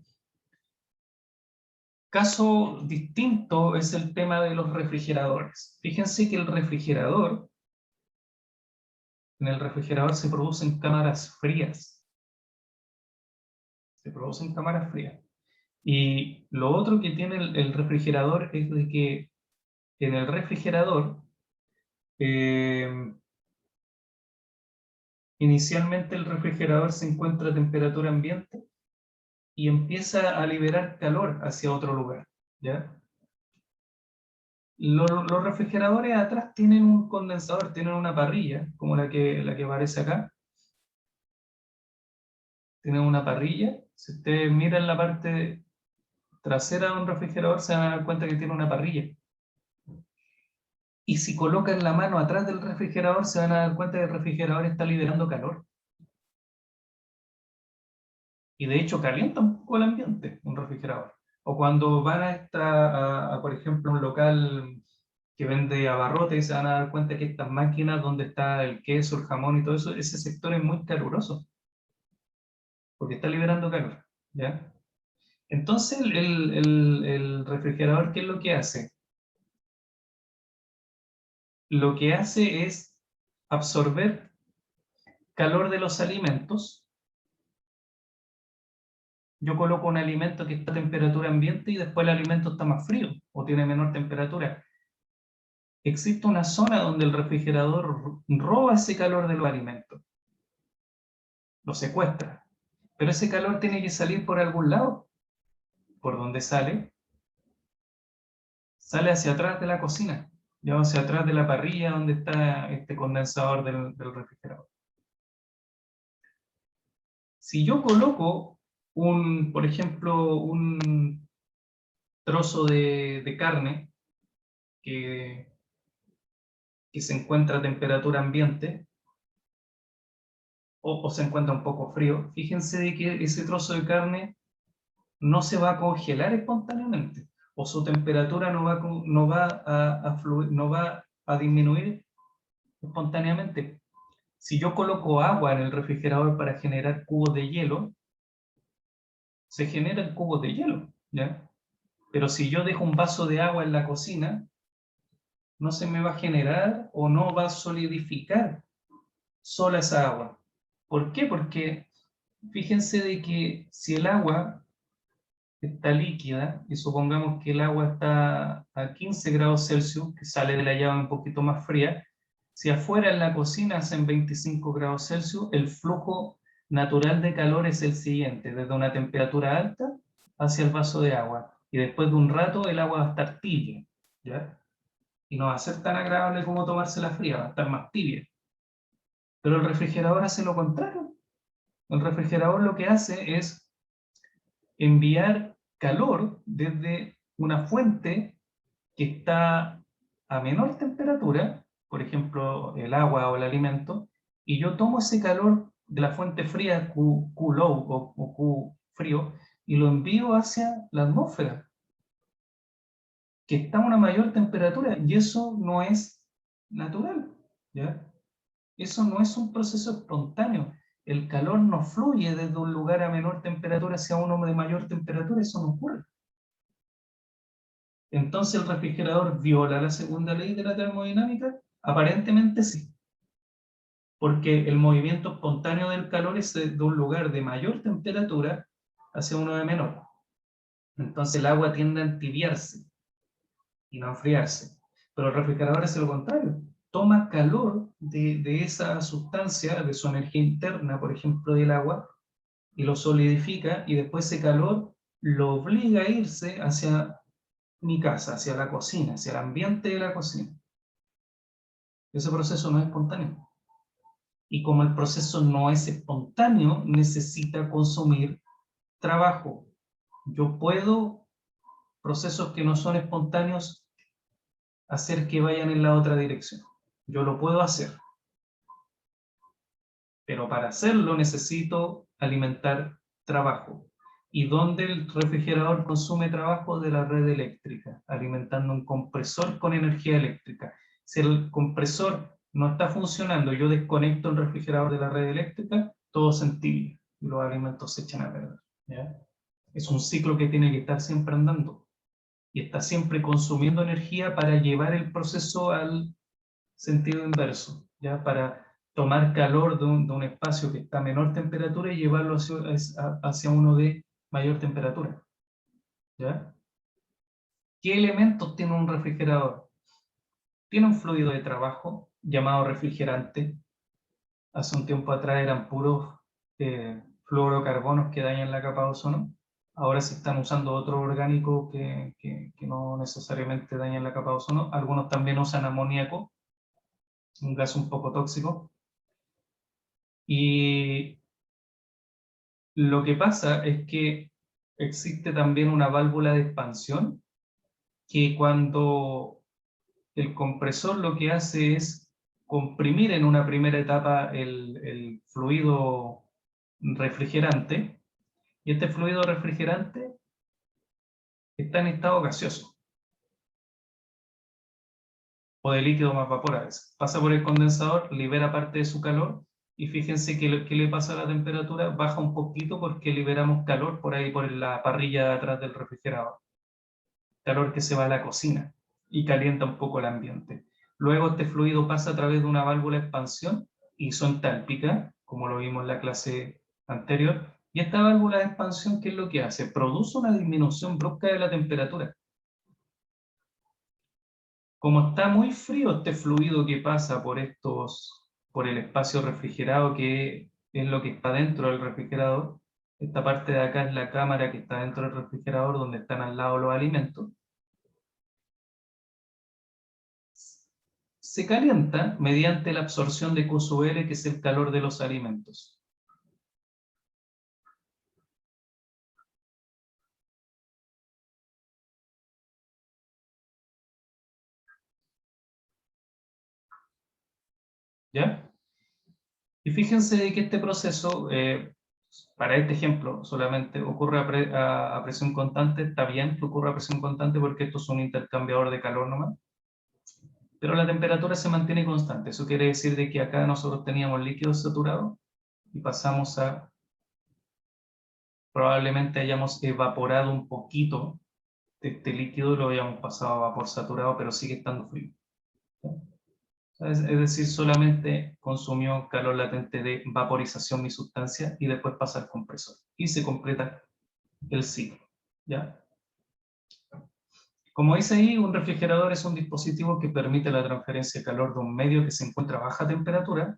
Caso distinto es el tema de los refrigeradores. Fíjense que en el refrigerador se producen cámaras frías. Se producen cámaras frías. Y lo otro que tiene el refrigerador es de que en el refrigerador inicialmente el refrigerador se encuentra a temperatura ambiente y empieza a liberar calor hacia otro lugar, ¿ya? Los refrigeradores atrás tienen un condensador, tienen una parrilla, como la que aparece acá. Tienen una parrilla. Si ustedes miran la parte trasera de un refrigerador, se van a dar cuenta que tiene una parrilla. Y si colocan la mano atrás del refrigerador, se van a dar cuenta que el refrigerador está liberando calor. Y de hecho calienta un poco el ambiente, un refrigerador. O cuando van por ejemplo, un local que vende abarrotes, se van a dar cuenta que estas máquinas donde está el queso, el jamón y todo eso, ese sector es muy caluroso, porque está liberando calor, ¿ya? Entonces el refrigerador, ¿qué es lo que hace? Lo que hace es absorber calor de los alimentos. Yo coloco un alimento que está a temperatura ambiente y después el alimento está más frío o tiene menor temperatura. Existe una zona donde el refrigerador roba ese calor de los alimentos, lo secuestra, pero ese calor tiene que salir por algún lado. ¿Por dónde sale? Sale hacia atrás de la cocina, ya hacia atrás de la parrilla donde está este condensador del refrigerador. Si yo coloco por ejemplo, un trozo de carne que, que se encuentra a temperatura ambiente, o se encuentra un poco frío, fíjense de que ese trozo de carne no se va a congelar espontáneamente, o su temperatura no va a disminuir espontáneamente, Si yo coloco agua en el refrigerador para generar cubos de hielo, se generan cubos de hielo, ¿ya? Pero si yo dejo un vaso de agua en la cocina, no se me va a generar o no va a solidificar sola esa agua. ¿Por qué? Porque fíjense de que si el agua está líquida, y supongamos que el agua está a 15 grados Celsius, que sale de la llave un poquito más fría, si afuera en la cocina hacen 25 grados Celsius, el flujo natural de calor es el siguiente, desde una temperatura alta hacia el vaso de agua, y después de un rato el agua va a estar tibia, ¿ya? Y no va a ser tan agradable como tomársela fría, va a estar más tibia. Pero el refrigerador hace lo contrario. El refrigerador lo que hace es enviar calor desde una fuente que está a menor temperatura, por ejemplo, el agua o el alimento, y yo tomo ese calor de la fuente fría Q low o Q frío y lo envío hacia la atmósfera, que está a una mayor temperatura, y eso no es natural, ¿ya? Eso no es un proceso espontáneo. El calor no fluye desde un lugar a menor temperatura hacia uno de mayor temperatura, eso no ocurre. Entonces el refrigerador viola la segunda ley de la termodinámica, aparentemente sí, porque el movimiento espontáneo del calor es de un lugar de mayor temperatura hacia uno de menor. Entonces el agua tiende a entibiarse y no a enfriarse. Pero el refrigerador hace lo contrario. Toma calor de esa sustancia, de su energía interna, por ejemplo, del agua, y lo solidifica, y después ese calor lo obliga a irse hacia mi casa, hacia la cocina, hacia el ambiente de la cocina. Ese proceso no es espontáneo. Y como el proceso no es espontáneo, necesita consumir trabajo. Yo puedo, procesos que no son espontáneos, hacer que vayan en la otra dirección. Yo lo puedo hacer. Pero para hacerlo necesito alimentar trabajo. ¿Y dónde el refrigerador consume trabajo? De la red eléctrica, alimentando un compresor con energía eléctrica. Si el compresor no está funcionando, yo desconecto el refrigerador de la red eléctrica, todo se entibia y los alimentos se echan a perder, ¿ya? Es un ciclo que tiene que estar siempre andando y está siempre consumiendo energía para llevar el proceso al sentido inverso, ¿ya? Para tomar calor de un espacio que está a menor temperatura y llevarlo hacia uno de mayor temperatura, ¿ya? ¿Qué elementos tiene un refrigerador? Tiene un fluido de trabajo llamado refrigerante. Hace un tiempo atrás eran puros fluorocarbonos que dañan la capa de ozono. Ahora se están usando otros orgánicos que no necesariamente dañan la capa de ozono. Algunos también usan amoníaco, un gas un poco tóxico. Y lo que pasa es que existe también una válvula de expansión que cuando el compresor lo que hace es comprimir en una primera etapa el fluido refrigerante, y este fluido refrigerante está en estado gaseoso o de líquido más vapor a veces. Pasa por el condensador, libera parte de su calor, y fíjense que le pasa a la temperatura, baja un poquito porque liberamos calor por ahí por la parrilla de atrás del refrigerador. Calor que se va a la cocina y calienta un poco el ambiente. Luego este fluido pasa a través de una válvula de expansión isentálpica, como lo vimos en la clase anterior, y esta válvula de expansión, ¿qué es lo que hace? Produce una disminución brusca de la temperatura. Como está muy frío este fluido que pasa por el espacio refrigerado, que es lo que está dentro del refrigerador, esta parte de acá es la cámara que está dentro del refrigerador, donde están al lado los alimentos, se calienta mediante la absorción de Q sub L, que es el calor de los alimentos. ¿Ya? Y fíjense de que este proceso, para este ejemplo solamente, ocurre a presión constante. Está bien que ocurra a presión constante porque esto es un intercambiador de calor nomás. pero la temperatura se mantiene constante. Eso quiere decir de que acá nosotros teníamos líquido saturado y pasamos a, probablemente hayamos evaporado un poquito de este líquido y lo hayamos pasado a vapor saturado, pero sigue estando frío. Es decir, solamente consumió calor latente de vaporización mi sustancia y después pasa al compresor. Y se completa el ciclo. ¿Ya? Como dice ahí, un refrigerador es un dispositivo que permite la transferencia de calor de un medio que se encuentra a baja temperatura,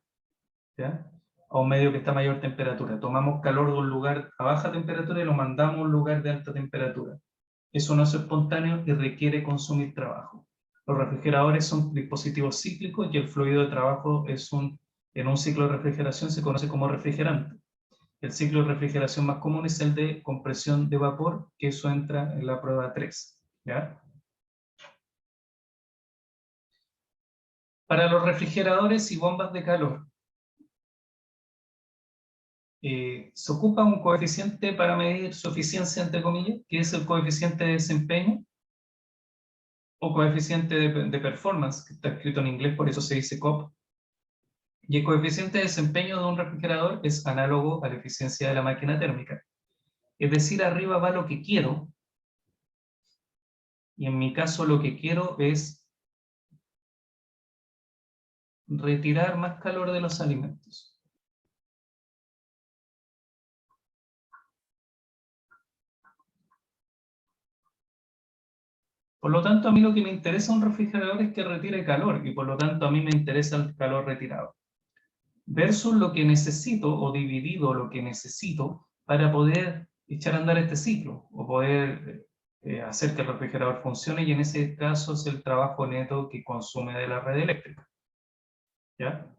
¿ya?, a un medio que está a mayor temperatura. Tomamos calor de un lugar a baja temperatura y lo mandamos a un lugar de alta temperatura. Eso no es espontáneo y requiere consumir trabajo. Los refrigeradores son dispositivos cíclicos y el fluido de trabajo en un ciclo de refrigeración se conoce como refrigerante. El ciclo de refrigeración más común es el de compresión de vapor, que eso entra en la prueba 3. ¿Ya? Para los refrigeradores y bombas de calor, se ocupa un coeficiente para medir su eficiencia, entre comillas, que es el coeficiente de desempeño, o coeficiente de performance, que está escrito en inglés, por eso se dice COP. Y el coeficiente de desempeño de un refrigerador es análogo a la eficiencia de la máquina térmica. Es decir, arriba va lo que quiero, y en mi caso lo que quiero es retirar más calor de los alimentos. Por lo tanto, a mí lo que me interesa un refrigerador es que retire calor, y por lo tanto a mí me interesa el calor retirado. Versus lo que necesito, o dividido lo que necesito, para poder echar a andar este ciclo, o poder hacer que el refrigerador funcione, y en ese caso es el trabajo neto que consume de la red eléctrica. ¿Ya?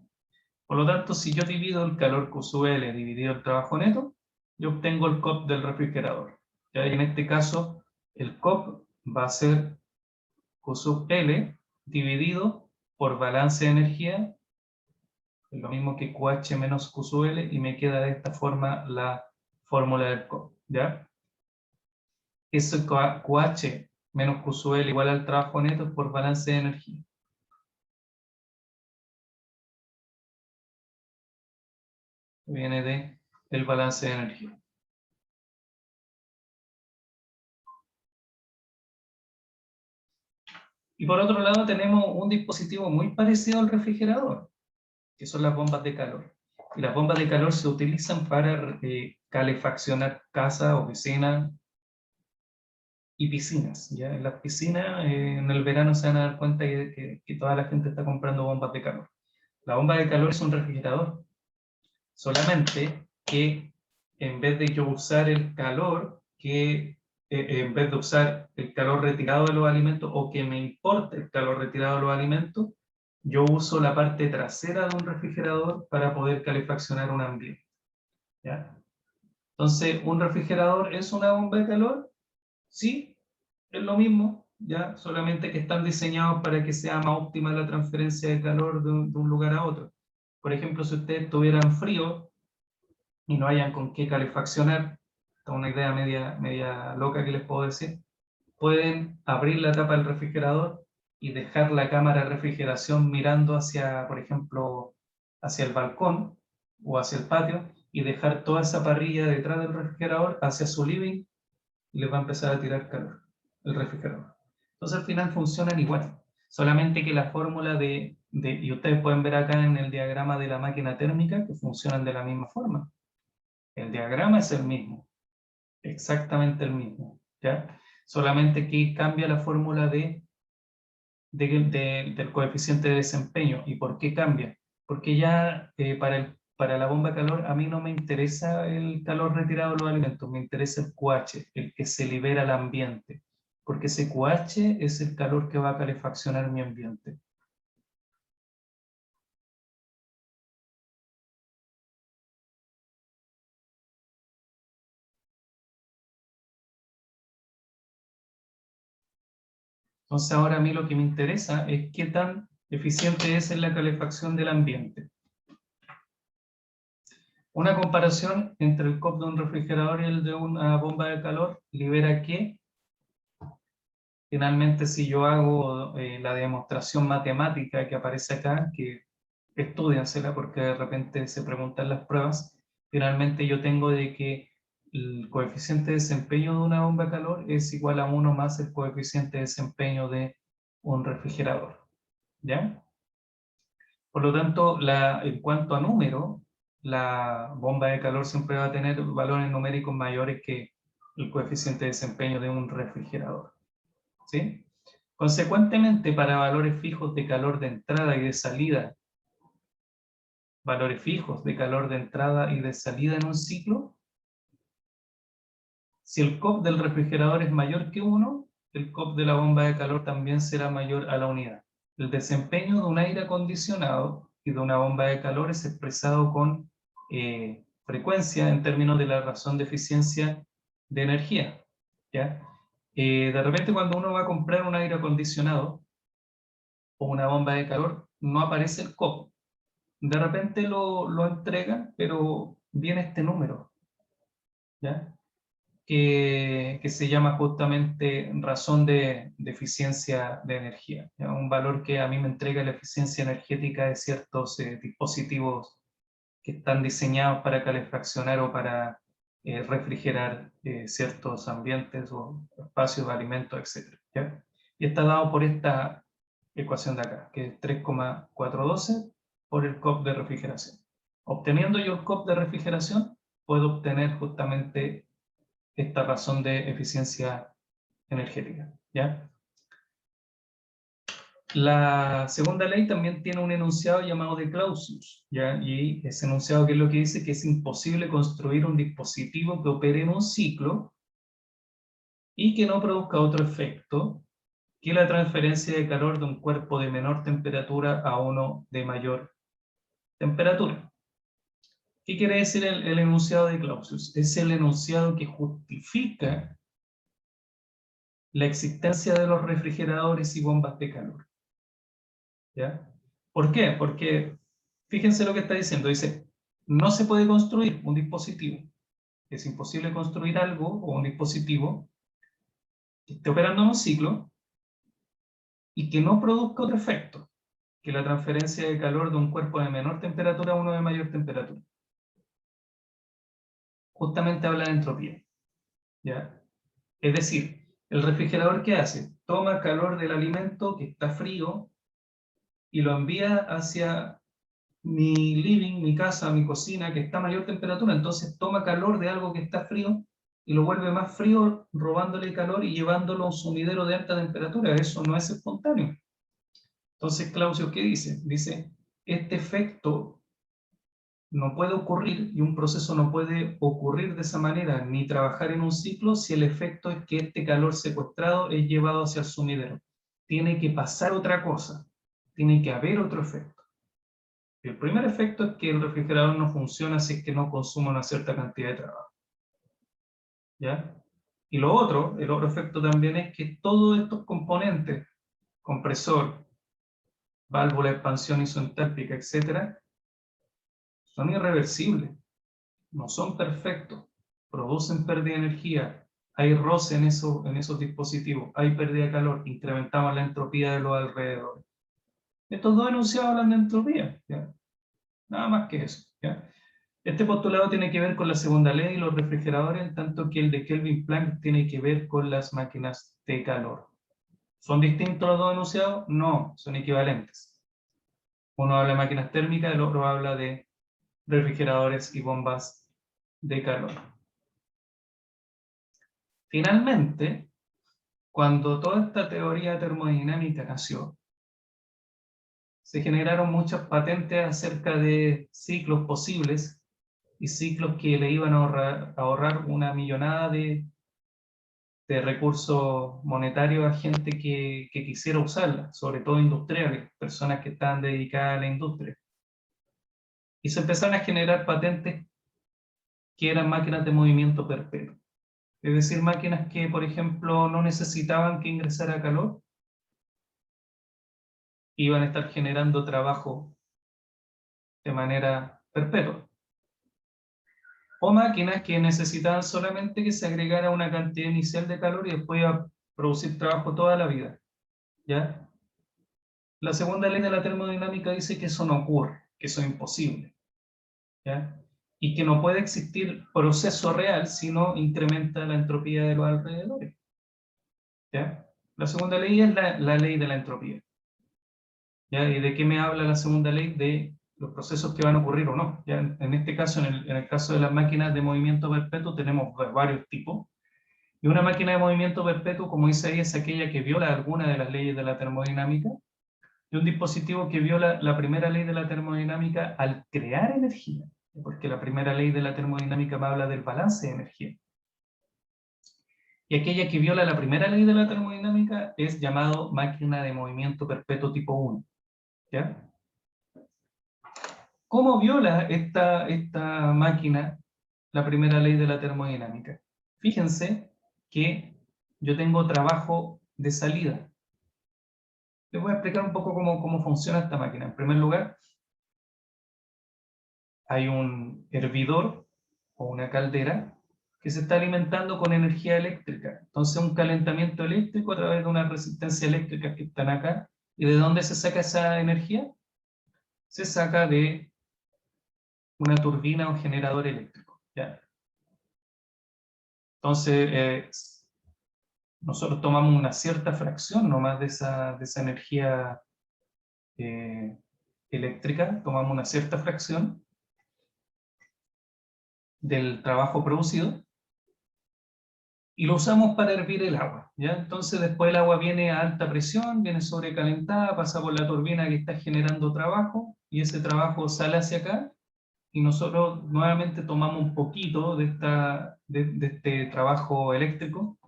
Por lo tanto, si yo divido el calor Q sub L dividido el trabajo neto, yo obtengo el COP del refrigerador. ¿Ya? Y en este caso, el COP va a ser Q sub L dividido por balance de energía, es lo mismo que QH menos Q sub L, y me queda de esta forma la fórmula del COP. ¿Ya? Eso QH menos Q sub L igual al trabajo neto por balance de energía. Viene de el balance de energía. Y por otro lado tenemos un dispositivo muy parecido al refrigerador, que son las bombas de calor. Y las bombas de calor se utilizan para calefaccionar casas, oficinas y piscinas. ¿Ya? En las piscinas, en el verano se van a dar cuenta que toda la gente está comprando bombas de calor. La bomba de calor es un refrigerador, solamente que en vez de yo usar el calor, en vez de usar el calor retirado de los alimentos, o que me importe el calor retirado de los alimentos, yo uso la parte trasera de un refrigerador para poder calefaccionar un ambiente. ¿Ya? Entonces, ¿un refrigerador es una bomba de calor? Sí, es lo mismo, ¿ya? Solamente que están diseñados para que sea más óptima la transferencia de calor de un lugar a otro. Por ejemplo, si ustedes tuvieran frío y no hayan con qué calefaccionar, esta es una idea media loca que les puedo decir, pueden abrir la tapa del refrigerador y dejar la cámara de refrigeración mirando hacia, por ejemplo, hacia el balcón o hacia el patio, y dejar toda esa parrilla detrás del refrigerador hacia su living, y les va a empezar a tirar calor el refrigerador. Entonces al final funcionan igual, solamente que la fórmula y ustedes pueden ver acá en el diagrama de la máquina térmica que funcionan de la misma forma. El diagrama es el mismo, exactamente el mismo, ¿ya? Solamente que cambia la fórmula del coeficiente de desempeño. ¿Y por qué cambia? Porque ya para la bomba de calor a mí no me interesa el calor retirado de los alimentos, me interesa el QH, el que se libera al ambiente, porque ese QH es el calor que va a calefaccionar mi ambiente. Entonces ahora a mí lo que me interesa es qué tan eficiente es en la calefacción del ambiente. Una comparación entre el COP de un refrigerador y el de una bomba de calor libera que Finalmente, si yo hago la demostración matemática que aparece acá, que estudiansela porque de repente se preguntan las pruebas, finalmente yo tengo de que el coeficiente de desempeño de una bomba de calor es igual a 1 más el coeficiente de desempeño de un refrigerador, ¿ya? Por lo tanto, en cuanto a número, la bomba de calor siempre va a tener valores numéricos mayores que el coeficiente de desempeño de un refrigerador, ¿sí? Consecuentemente, para valores fijos de calor de entrada y de salida, valores fijos de calor de entrada y de salida en un ciclo, si el COP del refrigerador es mayor que 1, el COP de la bomba de calor también será mayor a la unidad. El desempeño de un aire acondicionado y de una bomba de calor es expresado con frecuencia en términos de la razón de eficiencia de energía, ¿ya? De repente cuando uno va a comprar un aire acondicionado o una bomba de calor, no aparece el COP. De repente lo entregan, pero viene este número, ¿ya? Que se llama justamente razón de eficiencia de energía, ¿ya? Un valor que a mí me entrega la eficiencia energética de ciertos dispositivos que están diseñados para calefaccionar o para refrigerar ciertos ambientes o espacios, alimentos, etc., ¿ya? Y está dado por esta ecuación de acá, que es 3,412 por el COP de refrigeración. Obteniendo yo el COP de refrigeración, puedo obtener justamente esta razón de eficiencia energética, ¿ya? La segunda ley también tiene un enunciado llamado de Clausius, ¿ya? Y ese enunciado, ¿qué es lo que dice? Que es imposible construir un dispositivo que opere en un ciclo y que no produzca otro efecto que la transferencia de calor de un cuerpo de menor temperatura a uno de mayor temperatura. ¿Qué quiere decir el enunciado de Clausius? Es el enunciado que justifica la existencia de los refrigeradores y bombas de calor, ¿ya? ¿Por qué? Porque fíjense lo que está diciendo. Dice, no se puede construir un dispositivo. Es imposible construir algo o un dispositivo que esté operando en un ciclo y que no produzca otro efecto que la transferencia de calor de un cuerpo de menor temperatura a uno de mayor temperatura. Justamente habla de entropía, ¿ya? Es decir, el refrigerador, ¿qué hace? Toma calor del alimento que está frío y lo envía hacia mi living, mi casa, mi cocina, que está a mayor temperatura, entonces toma calor de algo que está frío y lo vuelve más frío, robándole calor y llevándolo a un sumidero de alta temperatura. Eso no es espontáneo. Entonces, Clausius, ¿qué dice? Dice, este efecto no puede ocurrir y un proceso no puede ocurrir de esa manera, ni trabajar en un ciclo si el efecto es que este calor secuestrado es llevado hacia el sumidero. Tiene que pasar otra cosa, tiene que haber otro efecto. El primer efecto es que el refrigerador no funciona si es que no consume una cierta cantidad de trabajo, ¿ya? Y lo otro, el otro efecto también es que todos estos componentes, compresor, válvula de expansión isentérpica, etcétera, son irreversibles, no son perfectos, producen pérdida de energía, hay roce en esos dispositivos, hay pérdida de calor, incrementamos la entropía de los alrededores. Estos dos enunciados hablan de entropía, ¿ya? Nada más que eso, ¿ya? Este postulado tiene que ver con la segunda ley y los refrigeradores, en tanto que el de Kelvin-Planck tiene que ver con las máquinas de calor. ¿Son distintos los dos enunciados? No, son equivalentes. Uno habla de máquinas térmicas, el otro habla de refrigeradores y bombas de calor. Finalmente, cuando toda esta teoría termodinámica nació, se generaron muchas patentes acerca de ciclos posibles y ciclos que le iban a ahorrar una millonada de recursos monetarios a gente que quisiera usarla, sobre todo industriales, personas que están dedicadas a la industria. Y se empezaron a generar patentes que eran máquinas de movimiento perpetuo. Es decir, máquinas que, por ejemplo, no necesitaban que ingresara calor, iban a estar generando trabajo de manera perpetua. O máquinas que necesitaban solamente que se agregara una cantidad inicial de calor y después producir trabajo toda la vida, ¿ya? La segunda ley de la termodinámica dice que eso no ocurre, que eso es imposible, ¿ya? Y que no puede existir proceso real si no incrementa la entropía de los alrededores, ¿ya? La segunda ley es la ley de la entropía, ¿ya? ¿Y de qué me habla la segunda ley? De los procesos que van a ocurrir o no, ¿ya? En este caso, en el caso de las máquinas de movimiento perpetuo, tenemos varios tipos. Y una máquina de movimiento perpetuo, como dice ahí, es aquella que viola alguna de las leyes de la termodinámica, y un dispositivo que viola la primera ley de la termodinámica al crear energía, porque la primera ley de la termodinámica me habla del balance de energía. Y aquella que viola la primera ley de la termodinámica es llamado máquina de movimiento perpetuo tipo 1. ¿Ya? ¿Cómo viola esta máquina la primera ley de la termodinámica? Fíjense que yo tengo trabajo de salida. Les voy a explicar un poco cómo funciona esta máquina. En primer lugar, hay un hervidor o una caldera que se está alimentando con energía eléctrica. Entonces, un calentamiento eléctrico a través de una resistencia eléctrica que están acá. ¿Y de dónde se saca esa energía? Se saca de una turbina o generador eléctrico, ¿ya? Entonces, nosotros tomamos una cierta fracción nomás de esa energía eh, eléctrica, tomamos una cierta fracción del trabajo producido y lo usamos para hervir el agua, ¿ya? Entonces después el agua viene a alta presión, viene sobrecalentada, pasa por la turbina que está generando trabajo y ese trabajo sale hacia acá y nosotros nuevamente tomamos un poquito de este trabajo eléctrico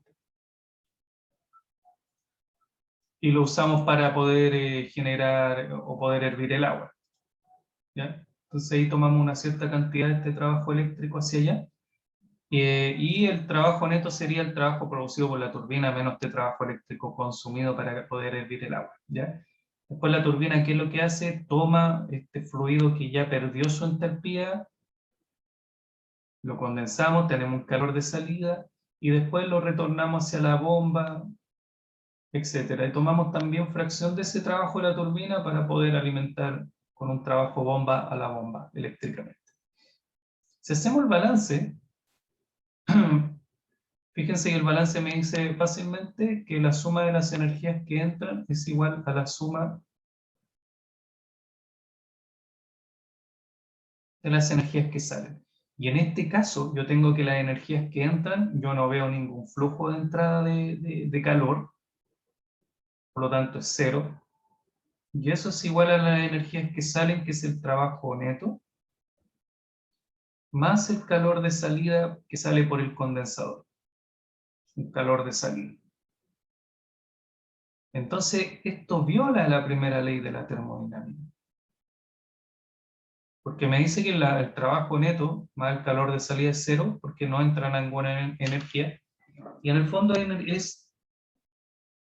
y lo usamos para poder generar o poder hervir el agua, ¿ya? Entonces ahí tomamos una cierta cantidad de este trabajo eléctrico hacia allá. Y el trabajo neto sería el trabajo producido por la turbina menos este trabajo eléctrico consumido para poder hervir el agua, ¿ya? Después la turbina, ¿qué es lo que hace? Toma este fluido que ya perdió su entalpía, lo condensamos, tenemos un calor de salida y después lo retornamos hacia la bomba, etcétera. Y tomamos también fracción de ese trabajo de la turbina para poder alimentar con un trabajo bomba a la bomba eléctricamente. Si hacemos el balance, fíjense que el balance me dice fácilmente que la suma de las energías que entran es igual a la suma de las energías que salen. Y en este caso, yo tengo que las energías que entran, yo no veo ningún flujo de entrada de calor, por lo tanto es cero. Y eso es igual a las energías que salen, que es el trabajo neto, más el calor de salida que sale por el condensador. Un calor de salida. Entonces, esto viola la primera ley de la termodinámica. Porque me dice que el trabajo neto más el calor de salida es cero, porque no entra ninguna energía. Y en el fondo es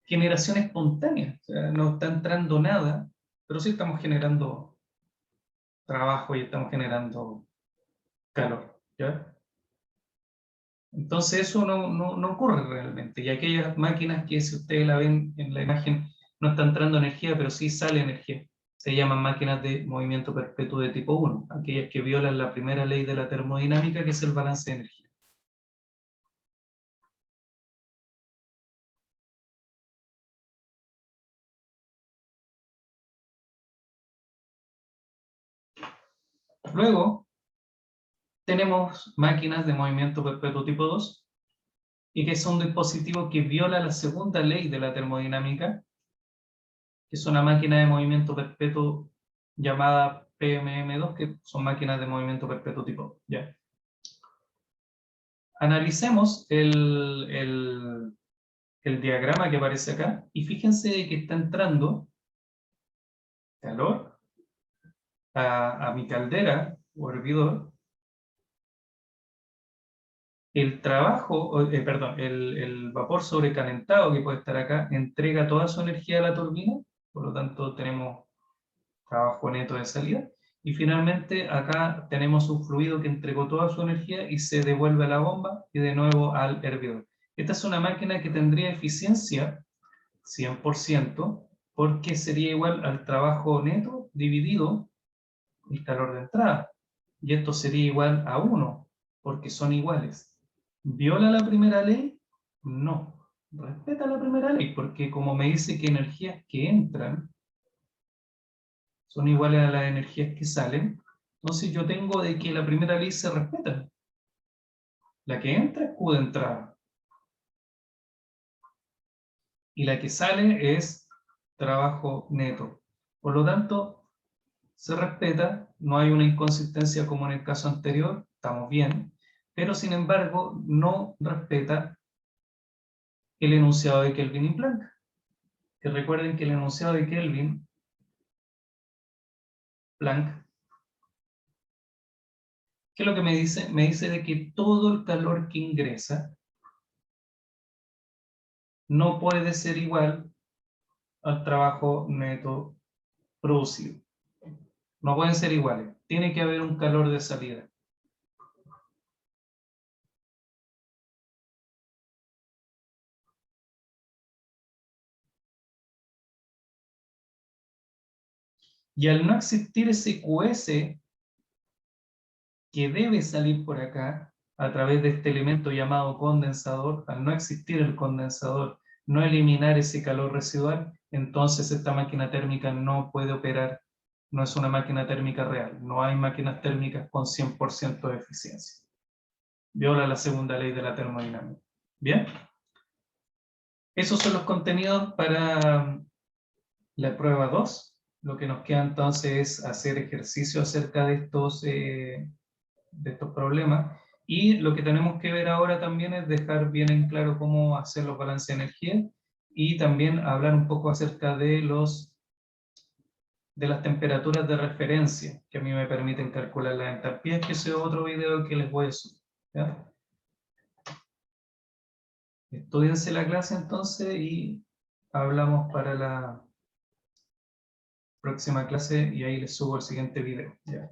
generación espontánea. O sea, no está entrando nada, pero sí estamos generando trabajo y estamos generando calor, ¿ya? Entonces eso no ocurre realmente. Y aquellas máquinas que, si ustedes la ven en la imagen, no está entrando energía, pero sí sale energía. Se llaman máquinas de movimiento perpetuo de tipo 1, aquellas que violan la primera ley de la termodinámica, que es el balance de energía. Luego, tenemos máquinas de movimiento perpetuo tipo 2, y que son dispositivos que violan la segunda ley de la termodinámica, que es una máquina de movimiento perpetuo llamada PMM2, que son máquinas de movimiento perpetuo tipo 2. ¿Ya? Analicemos el diagrama que aparece acá, y fíjense que está entrando calor a mi caldera o hervidor. El trabajo, perdón, el vapor sobrecalentado que puede estar acá entrega toda su energía a la turbina, por lo tanto tenemos trabajo neto de salida. Y finalmente acá tenemos un fluido que entregó toda su energía y se devuelve a la bomba y de nuevo al hervidor. Esta es una máquina que tendría eficiencia 100%, porque sería igual al trabajo neto dividido el calor de entrada. Y esto sería igual a 1, porque son iguales. ¿Viola la primera ley? No. Respeta la primera ley, porque como me dice que energías que entran son iguales a las energías que salen, entonces yo tengo de que la primera ley se respeta. La que entra es Q de entrada. Y la que sale es trabajo neto. Por lo tanto, se respeta, no hay una inconsistencia como en el caso anterior, estamos bien, pero sin embargo no respeta el enunciado de Kelvin y Planck. Que recuerden que el enunciado de Kelvin, Planck, ¿qué es lo que me dice? Me dice de que todo el calor que ingresa no puede ser igual al trabajo neto producido. No pueden ser iguales. Tiene que haber un calor de salida. Y al no existir ese QS que debe salir por acá a través de este elemento llamado condensador, al no existir el condensador, no eliminar ese calor residual, entonces esta máquina térmica no puede operar, no es una máquina térmica real, no hay máquinas térmicas con 100% de eficiencia. Viola la segunda ley de la termodinámica. ¿Bien? Esos son los contenidos para la prueba 2. Lo que nos queda entonces es hacer ejercicio acerca de estos problemas. Y lo que tenemos que ver ahora también es dejar bien en claro cómo hacer los balances de energía y también hablar un poco acerca de las temperaturas de referencia que a mí me permiten calcular las entalpías, que ese es otro video que les voy a subir. ¿Ya? Estudiense la clase entonces y hablamos para la próxima clase y ahí les subo el siguiente video. ¿Ya?